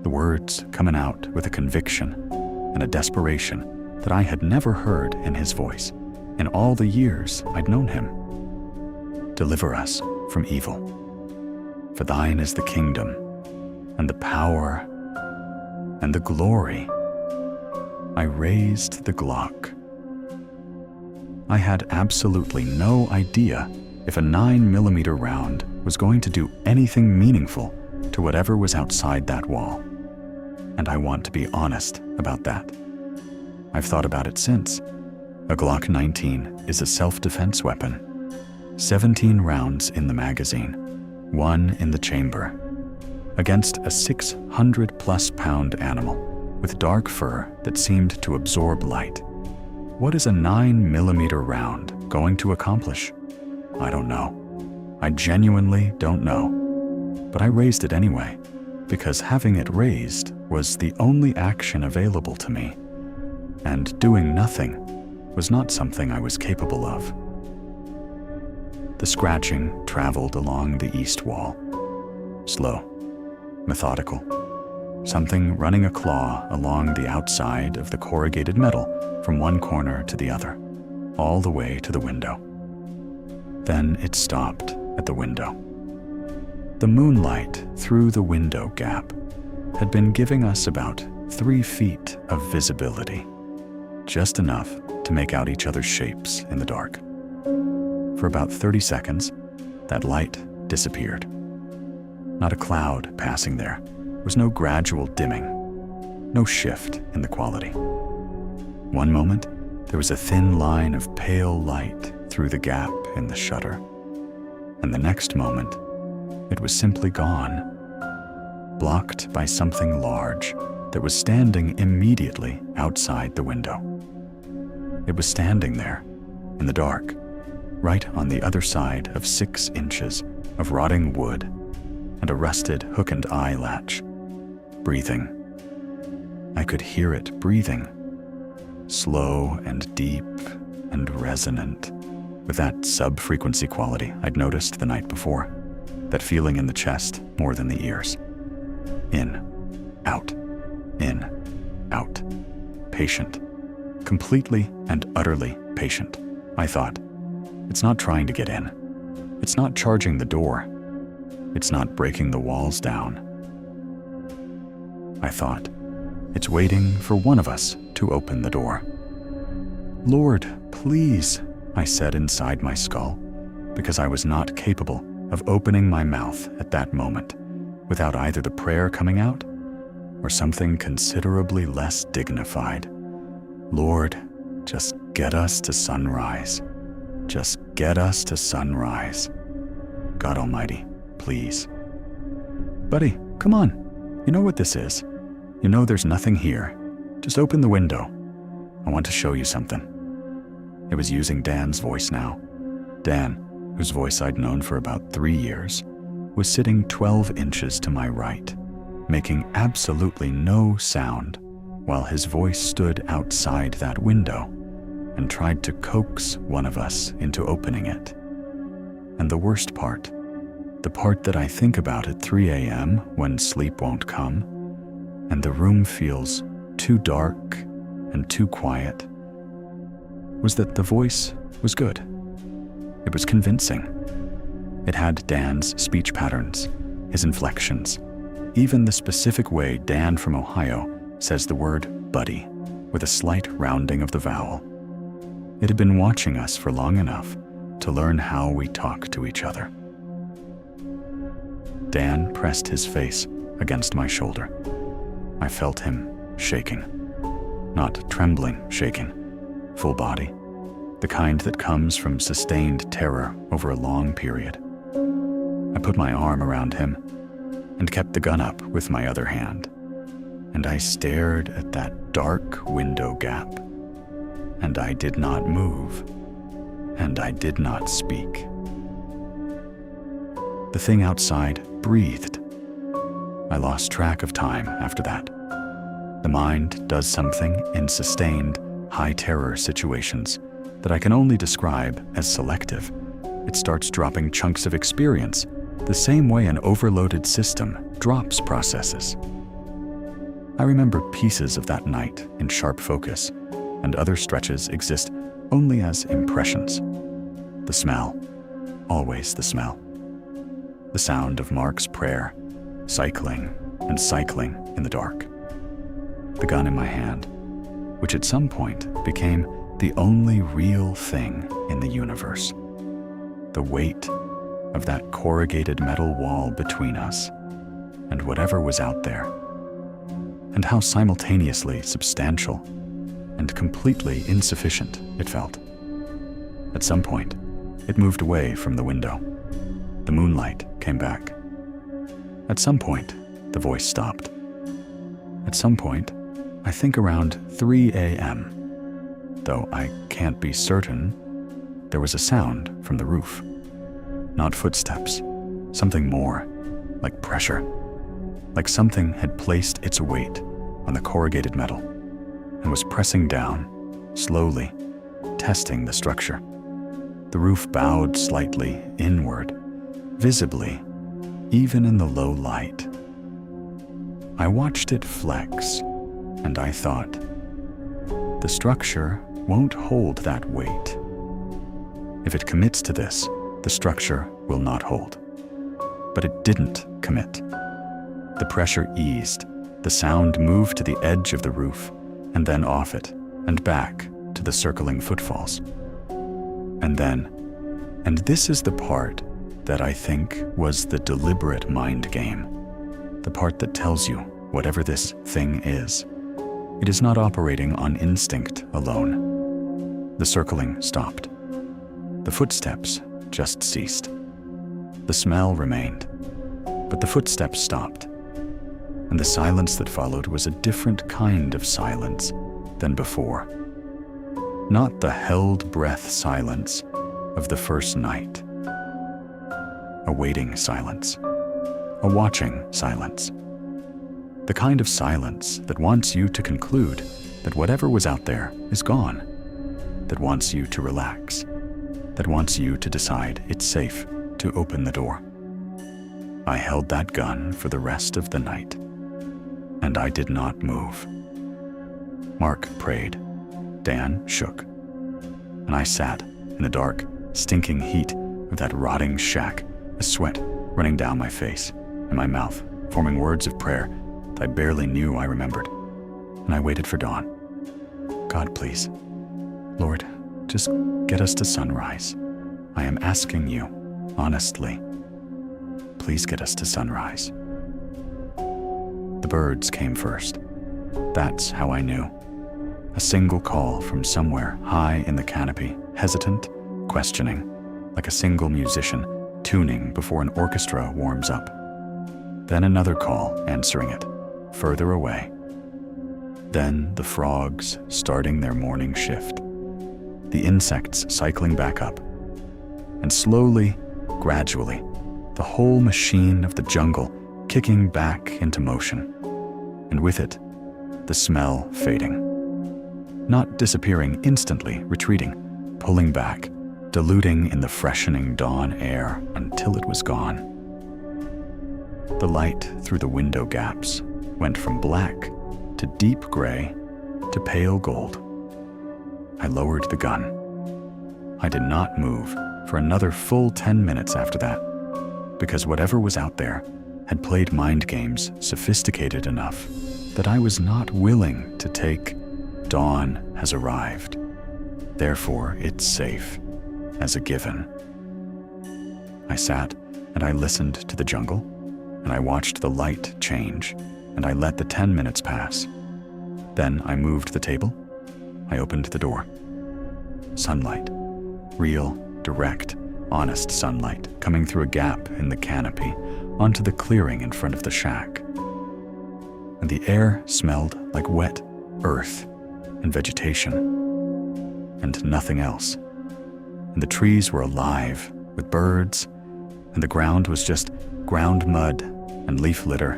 The words coming out with a conviction and a desperation that I had never heard in his voice in all the years I'd known him. Deliver us from evil, for thine is the kingdom and the power and the glory. I raised the Glock. I had absolutely no idea if a 9mm round was going to do anything meaningful to whatever was outside that wall. And I want to be honest about that. I've thought about it since. A Glock 19 is a self-defense weapon. 17 rounds in the magazine, 1 in the chamber, against a 600+ pound animal with dark fur that seemed to absorb light. What is a 9mm round going to accomplish? I don't know. I genuinely don't know. But I raised it anyway, because having it raised was the only action available to me, and doing nothing was not something I was capable of. The scratching traveled along the east wall, slow, methodical, something running a claw along the outside of the corrugated metal from one corner to the other, all the way to the window. Then it stopped at the window. The moonlight through the window gap had been giving us about 3 feet of visibility, just enough to make out each other's shapes in the dark. For about 30 seconds, that light disappeared. Not a cloud passing there. There was no gradual dimming, no shift in the quality. One moment, there was a thin line of pale light through the gap in the shutter, and the next moment, it was simply gone, blocked by something large that was standing immediately outside the window. It was standing there, in the dark, right on the other side of 6 inches of rotting wood and a rusted hook and eye latch. Breathing. I could hear it breathing, slow and deep and resonant, with that sub-frequency quality I'd noticed the night before, that feeling in the chest more than the ears. In, out, patient, completely and utterly patient. I thought, it's not trying to get in. It's not charging the door. It's not breaking the walls down. I thought, it's waiting for one of us to open the door. Lord, please, I said inside my skull, because I was not capable of opening my mouth at that moment without either the prayer coming out or something considerably less dignified. Lord, just get us to sunrise. Just get us to sunrise. God Almighty, please. Buddy, come on. You know what this is. You know there's nothing here. Just open the window. I want to show you something. It was using Dan's voice now. Dan, whose voice I'd known for about 3 years, was sitting 12 inches to my right, making absolutely no sound, while his voice stood outside that window and tried to coax one of us into opening it. And the worst part, the part that I think about at 3 a.m. when sleep won't come, and the room feels too dark and too quiet, was that the voice was good. It was convincing. It had Dan's speech patterns, his inflections, even the specific way Dan from Ohio says the word buddy with a slight rounding of the vowel. It had been watching us for long enough to learn how we talk to each other. Dan pressed his face against my shoulder. I felt him shaking. Not trembling shaking, full body, the kind that comes from sustained terror over a long period. I put my arm around him and kept the gun up with my other hand, and I stared at that dark window gap, and I did not move, and I did not speak. The thing outside breathed. I lost track of time after that. The mind does something in sustained, high-terror situations that I can only describe as selective. It starts dropping chunks of experience the same way an overloaded system drops processes. I remember pieces of that night in sharp focus, and other stretches exist only as impressions. The smell, always the smell. The sound of Mark's prayer, cycling and cycling in the dark. The gun in my hand, which at some point became the only real thing in the universe. The weight of that corrugated metal wall between us and whatever was out there, and how simultaneously substantial and completely insufficient it felt. At some point, it moved away from the window. The moonlight came back. At some point, the voice stopped. At some point, I think around 3 a.m., though I can't be certain, there was a sound from the roof. Not footsteps, something more, like pressure, like something had placed its weight on the corrugated metal and was pressing down, slowly, testing the structure. The roof bowed slightly inward, visibly, even in the low light. I watched it flex, and I thought, the structure won't hold that weight. If it commits to this, the structure will not hold. But it didn't commit. The pressure eased, the sound moved to the edge of the roof, and then off it, and back to the circling footfalls. And then, and this is the part that I think was the deliberate mind game, the part that tells you, whatever this thing is, it is not operating on instinct alone. The circling stopped. The footsteps just ceased. The smell remained, but the footsteps stopped. And the silence that followed was a different kind of silence than before. Not the held breath silence of the first night. A waiting silence. A watching silence. The kind of silence that wants you to conclude that whatever was out there is gone, that wants you to relax, that wants you to decide it's safe to open the door. I held that gun for the rest of the night, and I did not move. Mark prayed. Dan shook. And I sat in the dark, stinking heat of that rotting shack, a sweat running down my face and my mouth, forming words of prayer that I barely knew I remembered. And I waited for dawn. God, please. Lord, just get us to sunrise. I am asking you, honestly. Please get us to sunrise. The birds came first. That's how I knew. A single call from somewhere high in the canopy, hesitant, questioning, like a single musician tuning before an orchestra warms up. Then another call answering it, further away. Then the frogs starting their morning shift. The insects cycling back up. And slowly, gradually, the whole machine of the jungle kicking back into motion. And with it, the smell fading. Not disappearing instantly, retreating, pulling back, diluting in the freshening dawn air until it was gone. The light through the window gaps went from black to deep gray to pale gold. I lowered the gun. I did not move for another full 10 minutes after that, because whatever was out there had played mind games sophisticated enough that I was not willing to take dawn has arrived. Therefore, it's safe, as a given. I sat and I listened to the jungle, and I watched the light change, and I let the 10 minutes pass. Then I moved the table. I opened the door. Sunlight. Real, direct, honest sunlight coming through a gap in the canopy onto the clearing in front of the shack. And the air smelled like wet earth and vegetation, and nothing else. And the trees were alive with birds, and the ground was just ground mud and leaf litter,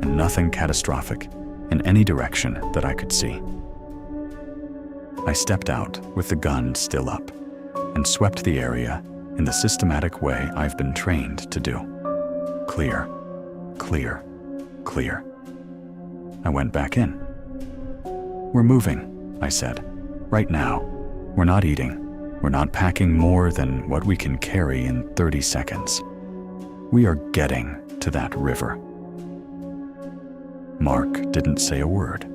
and nothing catastrophic in any direction that I could see. I stepped out with the gun still up and swept the area in the systematic way I've been trained to do. Clear, clear, clear. I went back in. We're moving, I said. Right now. We're not eating. We're not packing more than what we can carry in 30 seconds. We are getting to that river. Mark didn't say a word.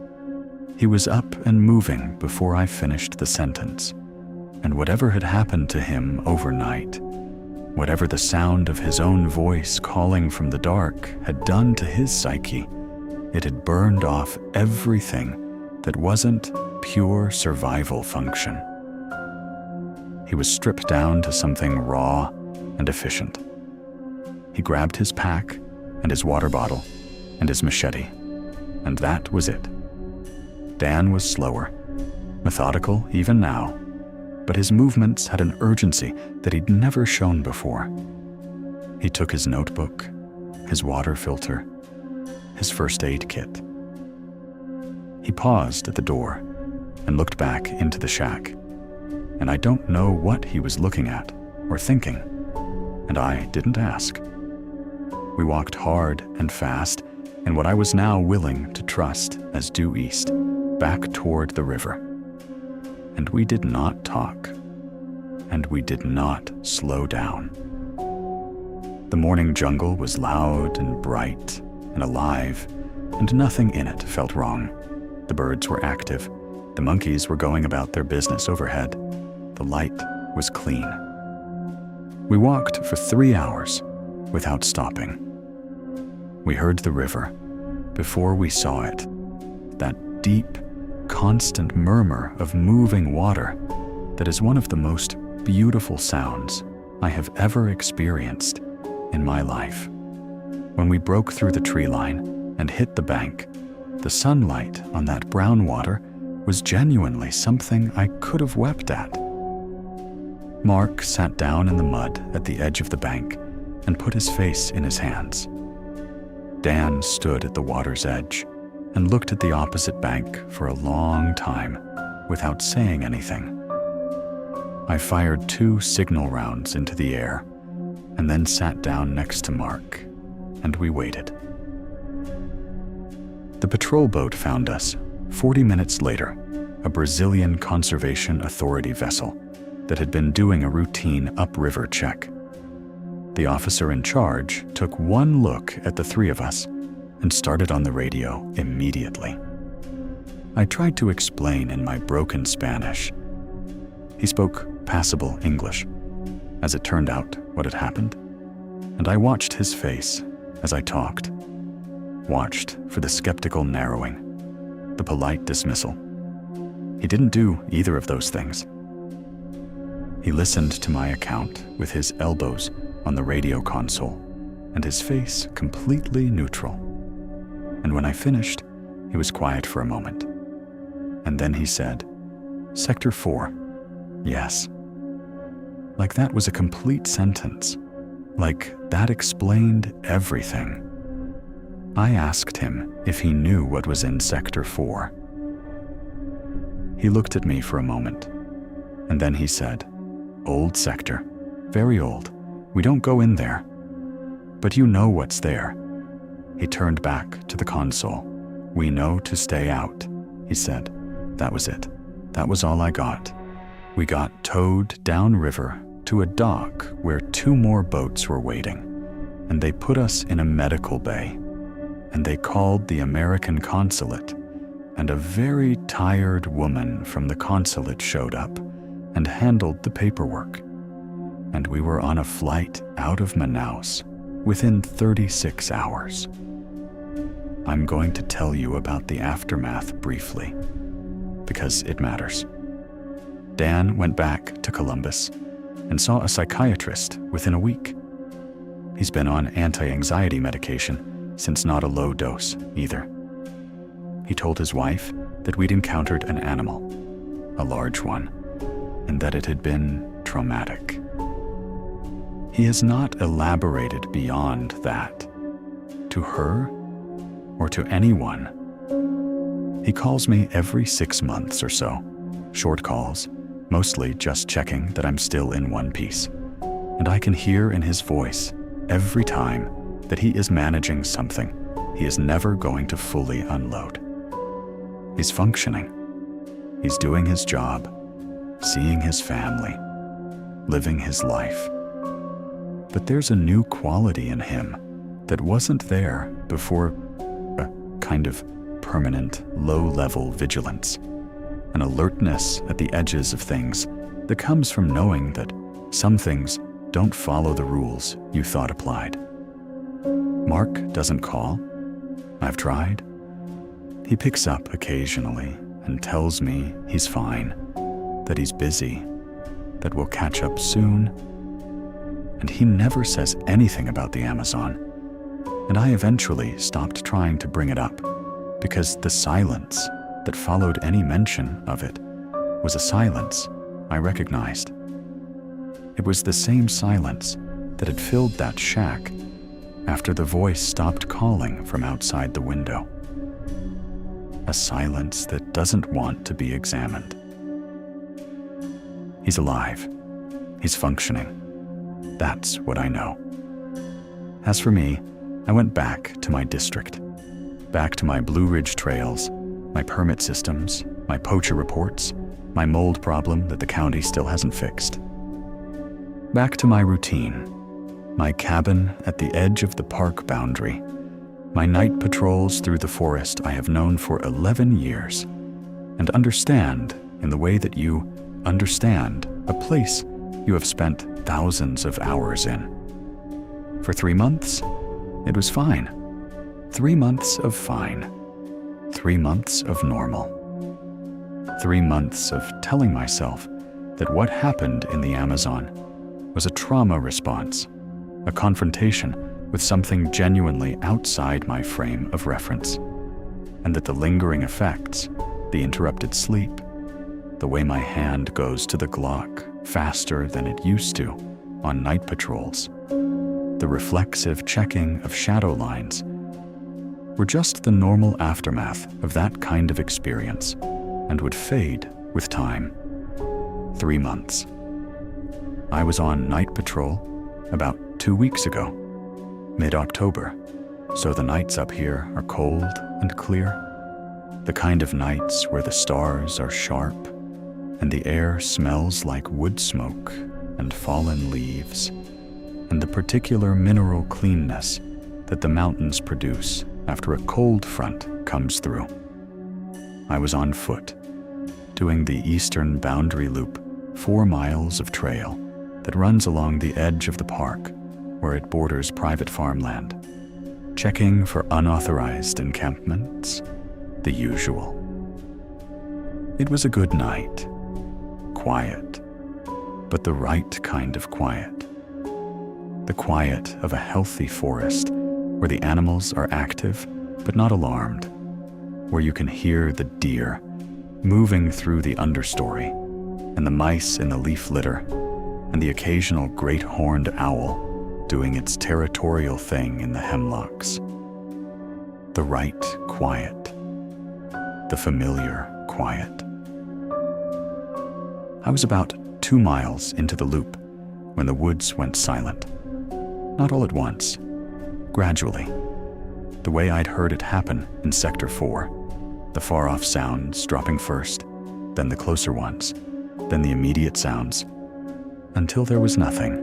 He was up and moving before I finished the sentence. And whatever had happened to him overnight, whatever the sound of his own voice calling from the dark had done to his psyche, it had burned off everything that wasn't pure survival function. He was stripped down to something raw and efficient. He grabbed his pack and his water bottle and his machete, and that was it. Dan was slower, methodical even now, but his movements had an urgency that he'd never shown before. He took his notebook, his water filter, his first aid kit. He paused at the door and looked back into the shack, and I don't know what he was looking at or thinking, and I didn't ask. We walked hard and fast in what I was now willing to trust as due east, back toward the river. And we did not talk, and we did not slow down. The morning jungle was loud and bright and alive, and nothing in it felt wrong. The birds were active. The monkeys were going about their business overhead. The light was clean. We walked for 3 hours without stopping. We heard the river before we saw it, that deep, constant murmur of moving water that is one of the most beautiful sounds I have ever experienced in my life. When we broke through the tree line and hit the bank, the sunlight on that brown water was genuinely something I could have wept at. Mark sat down in the mud at the edge of the bank and put his face in his hands. Dan stood at the water's edge and looked at the opposite bank for a long time without saying anything. I fired 2 signal rounds into the air and then sat down next to Mark, and we waited. The patrol boat found us 40 minutes later, a Brazilian Conservation Authority vessel that had been doing a routine upriver check. The officer in charge took one look at the 3 of us and started on the radio immediately. I tried to explain in my broken Spanish. He spoke passable English, as it turned out what had happened, and I watched his face as I talked, watched for the skeptical narrowing, the polite dismissal. He didn't do either of those things. He listened to my account with his elbows on the radio console and his face completely neutral. And when I finished, he was quiet for a moment. And then he said, "Sector 4, yes." Like that was a complete sentence. Like that explained everything. I asked him if he knew what was in Sector 4. He looked at me for a moment, and then he said, "Old sector, very old. We don't go in there. But you know what's there." He turned back to the console. "We know to stay out," he said. That was it. That was all I got. We got towed downriver to a dock where 2 more boats were waiting, and they put us in a medical bay, and they called the American consulate, and a very tired woman from the consulate showed up and handled the paperwork, and we were on a flight out of Manaus within 36 hours. I'm going to tell you about the aftermath briefly, because it matters. Dan went back to Columbus and saw a psychiatrist within a week. He's been on anti-anxiety medication since not a low dose either. He told his wife that we'd encountered an animal, a large one, and that it had been traumatic. He has not elaborated beyond that, to her or to anyone. He calls me every 6 months or so, short calls, mostly just checking that I'm still in one piece. And I can hear in his voice every time that he is managing something he is never going to fully unload. He's functioning. He's doing his job, seeing his family, living his life. But there's a new quality in him that wasn't there before, a kind of permanent, low-level vigilance, an alertness at the edges of things that comes from knowing that some things don't follow the rules you thought applied. Mark doesn't call. I've tried. He picks up occasionally and tells me he's fine, that he's busy, that we'll catch up soon. And he never says anything about the Amazon. And I eventually stopped trying to bring it up because the silence that followed any mention of it was a silence I recognized. It was the same silence that had filled that shack after the voice stopped calling from outside the window. A silence that doesn't want to be examined. He's alive. He's functioning. That's what I know. As for me, I went back to my district, back to my Blue Ridge trails, my permit systems, my poacher reports, my mold problem that the county still hasn't fixed. Back to my routine, my cabin at the edge of the park boundary, my night patrols through the forest I have known for 11 years, and understand in the way that you understand a place you have spent thousands of hours in. For 3 months, it was fine. 3 months of fine. 3 months of normal. 3 months of telling myself that what happened in the Amazon was a trauma response, a confrontation with something genuinely outside my frame of reference, and that the lingering effects, the interrupted sleep, the way my hand goes to the Glock faster than it used to on night patrols. The reflexive checking of shadow lines were just the normal aftermath of that kind of experience and would fade with time. 3 months. I was on night patrol about 2 weeks ago, mid-October, so the nights up here are cold and clear. The kind of nights where the stars are sharp and the air smells like wood smoke and fallen leaves, and the particular mineral cleanness that the mountains produce after a cold front comes through. I was on foot, doing the eastern boundary loop, 4 miles of trail that runs along the edge of the park where it borders private farmland, checking for unauthorized encampments, the usual. It was a good night. Quiet, but the right kind of quiet. The quiet of a healthy forest where the animals are active but not alarmed, where you can hear the deer moving through the understory and the mice in the leaf litter and the occasional great horned owl doing its territorial thing in the hemlocks. The right quiet. The familiar quiet. I was about 2 miles into the loop when the woods went silent. Not all at once, gradually, the way I'd heard it happen in Sector 4, the far-off sounds dropping first, then the closer ones, then the immediate sounds, until there was nothing.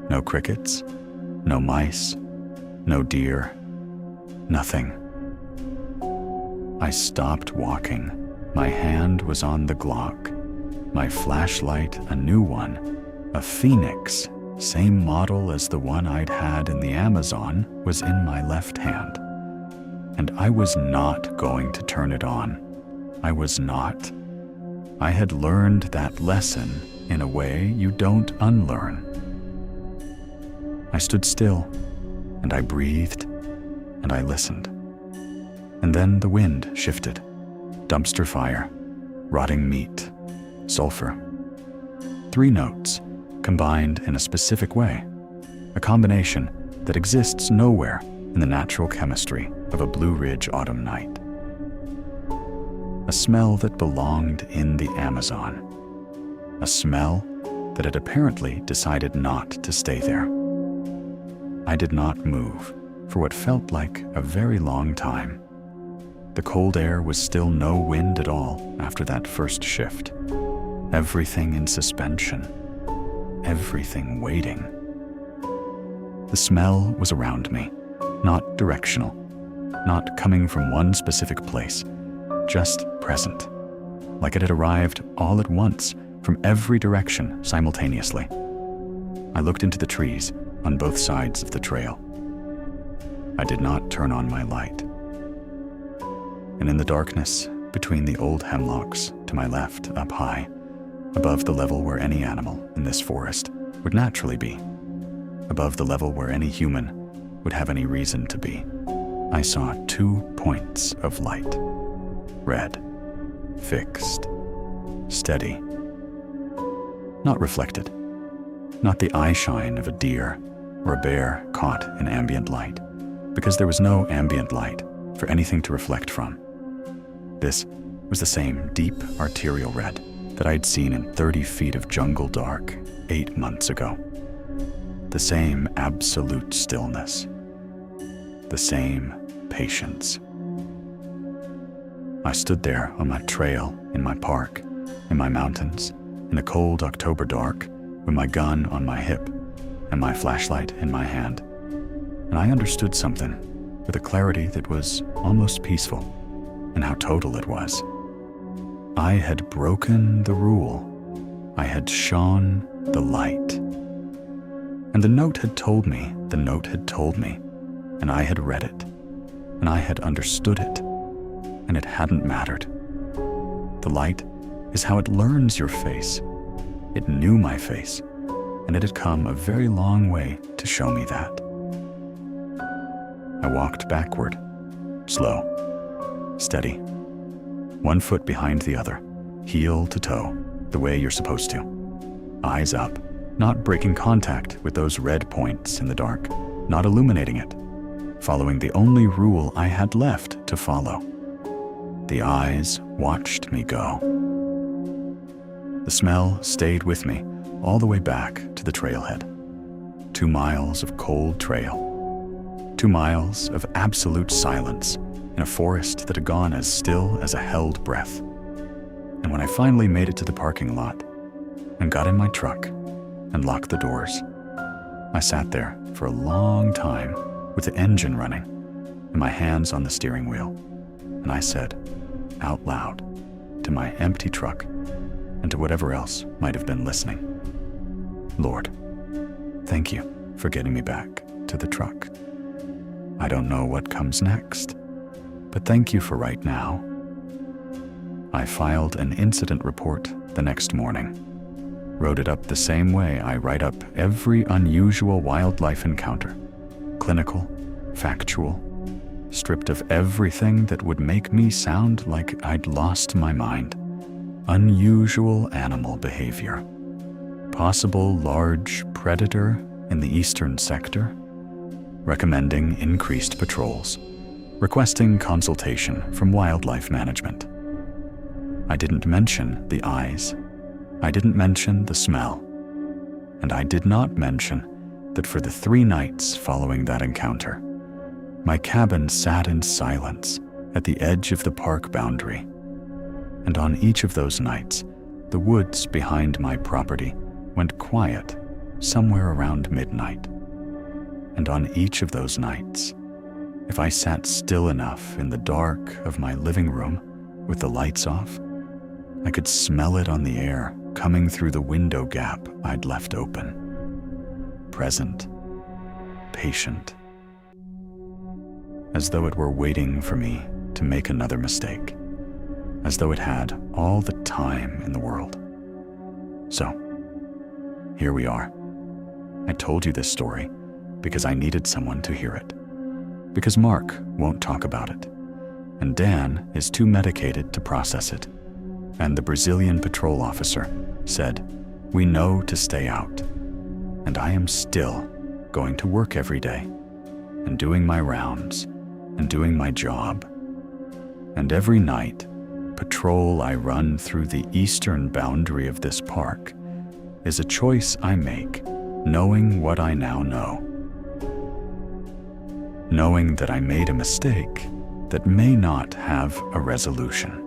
No crickets, no mice, no deer, nothing. I stopped walking. My hand was on the Glock. My flashlight, a new one, a Phoenix, same model as the one I'd had in the Amazon, was in my left hand. And I was not going to turn it on. I was not. I had learned that lesson in a way you don't unlearn. I stood still, and I breathed, and I listened. And then the wind shifted. Dumpster fire, rotting meat, sulfur. 3 notes combined in a specific way, a combination that exists nowhere in the natural chemistry of a Blue Ridge autumn night. A smell that belonged in the Amazon. A smell that had apparently decided not to stay there. I did not move for what felt like a very long time. The cold air was still no wind at all after that first shift. Everything in suspension. Everything waiting. The smell was around me, not directional, not coming from one specific place, just present, like it had arrived all at once from every direction simultaneously. I looked into the trees on both sides of the trail. I did not turn on my light. And in the darkness between the old hemlocks to my left up high, above the level where any animal in this forest would naturally be, above the level where any human would have any reason to be, I saw 2 points of light. Red, fixed, steady. Not reflected, not the eye shine of a deer or a bear caught in ambient light, because there was no ambient light for anything to reflect from. This was the same deep arterial red that I'd seen in 30 feet of jungle dark 8 months ago. The same absolute stillness. The same patience. I stood there on my trail, in my park, in my mountains, in a cold October dark, with my gun on my hip and my flashlight in my hand. And I understood something with a clarity that was almost peaceful, and how total it was. I had broken the rule. I had shone the light. And the note had told me, and I had read it, and I had understood it, and it hadn't mattered. The light is how it learns your face. It knew my face, and it had come a very long way to show me that. I walked backward, slow, steady, 1 foot behind the other, heel to toe, the way you're supposed to. eyes up, not breaking contact with those red points in the dark, not illuminating it, following the only rule I had left to follow. The eyes watched me go. The smell stayed with me all the way back to the trailhead. 2 miles of cold trail. 2 miles of absolute silence in a forest that had gone as still as a held breath. And when I finally made it to the parking lot and got in my truck and locked the doors, I sat there for a long time with the engine running and my hands on the steering wheel. And I said, out loud, to my empty truck and to whatever else might have been listening, Lord, thank you for getting me back to the truck. I don't know what comes next, but thank you for right now. I filed an incident report the next morning, wrote it up the same way I write up every unusual wildlife encounter, clinical, factual, stripped of everything that would make me sound like I'd lost my mind. Unusual animal behavior. Possible large predator in the eastern sector. Recommending increased patrols. Requesting consultation from wildlife management. I didn't mention the eyes. I didn't mention the smell. And I did not mention that for the 3 nights following that encounter, my cabin sat in silence at the edge of the park boundary. And on each of those nights, the woods behind my property went quiet somewhere around midnight. And on each of those nights, if I sat still enough in the dark of my living room with the lights off, I could smell it on the air coming through the window gap I'd left open. Present, patient, as though it were waiting for me to make another mistake, as though it had all the time in the world. So, here we are. I told you this story because I needed someone to hear it. Because Mark won't talk about it, and Dan is too medicated to process it. And the Brazilian patrol officer said, we know to stay out. And I am still going to work every day, and doing my rounds, and doing my job. And every night, patrol I run through the eastern boundary of this park is a choice I make, knowing what I now know. Knowing that I made a mistake that may not have a resolution.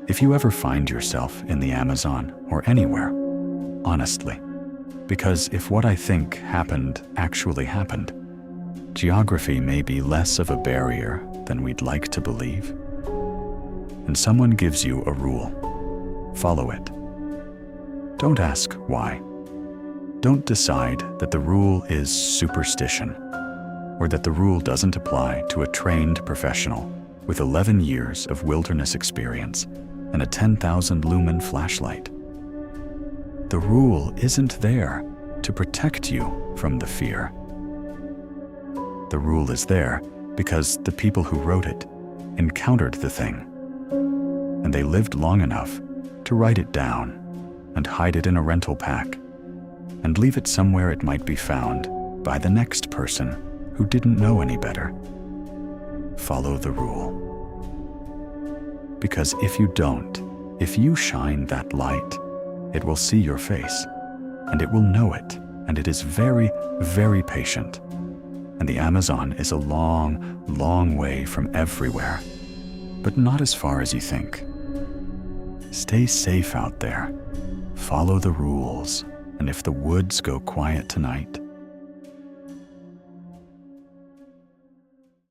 If you ever find yourself in the Amazon or anywhere, honestly, because if what I think happened actually happened, geography may be less of a barrier than we'd like to believe. And someone gives you a rule, follow it. Don't ask why. Don't decide that the rule is superstition, or that the rule doesn't apply to a trained professional with 11 years of wilderness experience and a 10,000 lumen flashlight. The rule isn't there to protect you from the fear. The rule is there because the people who wrote it encountered the thing, and they lived long enough to write it down and hide it in a rental pack and leave it somewhere it might be found by the next person who didn't know any better. Follow the rule. Because if you don't, if you shine that light, it will see your face, and it will know it, and it is very, very patient. And the Amazon is a long, long way from everywhere, but not as far as you think. Stay safe out there. Follow the rules, and if the woods go quiet tonight,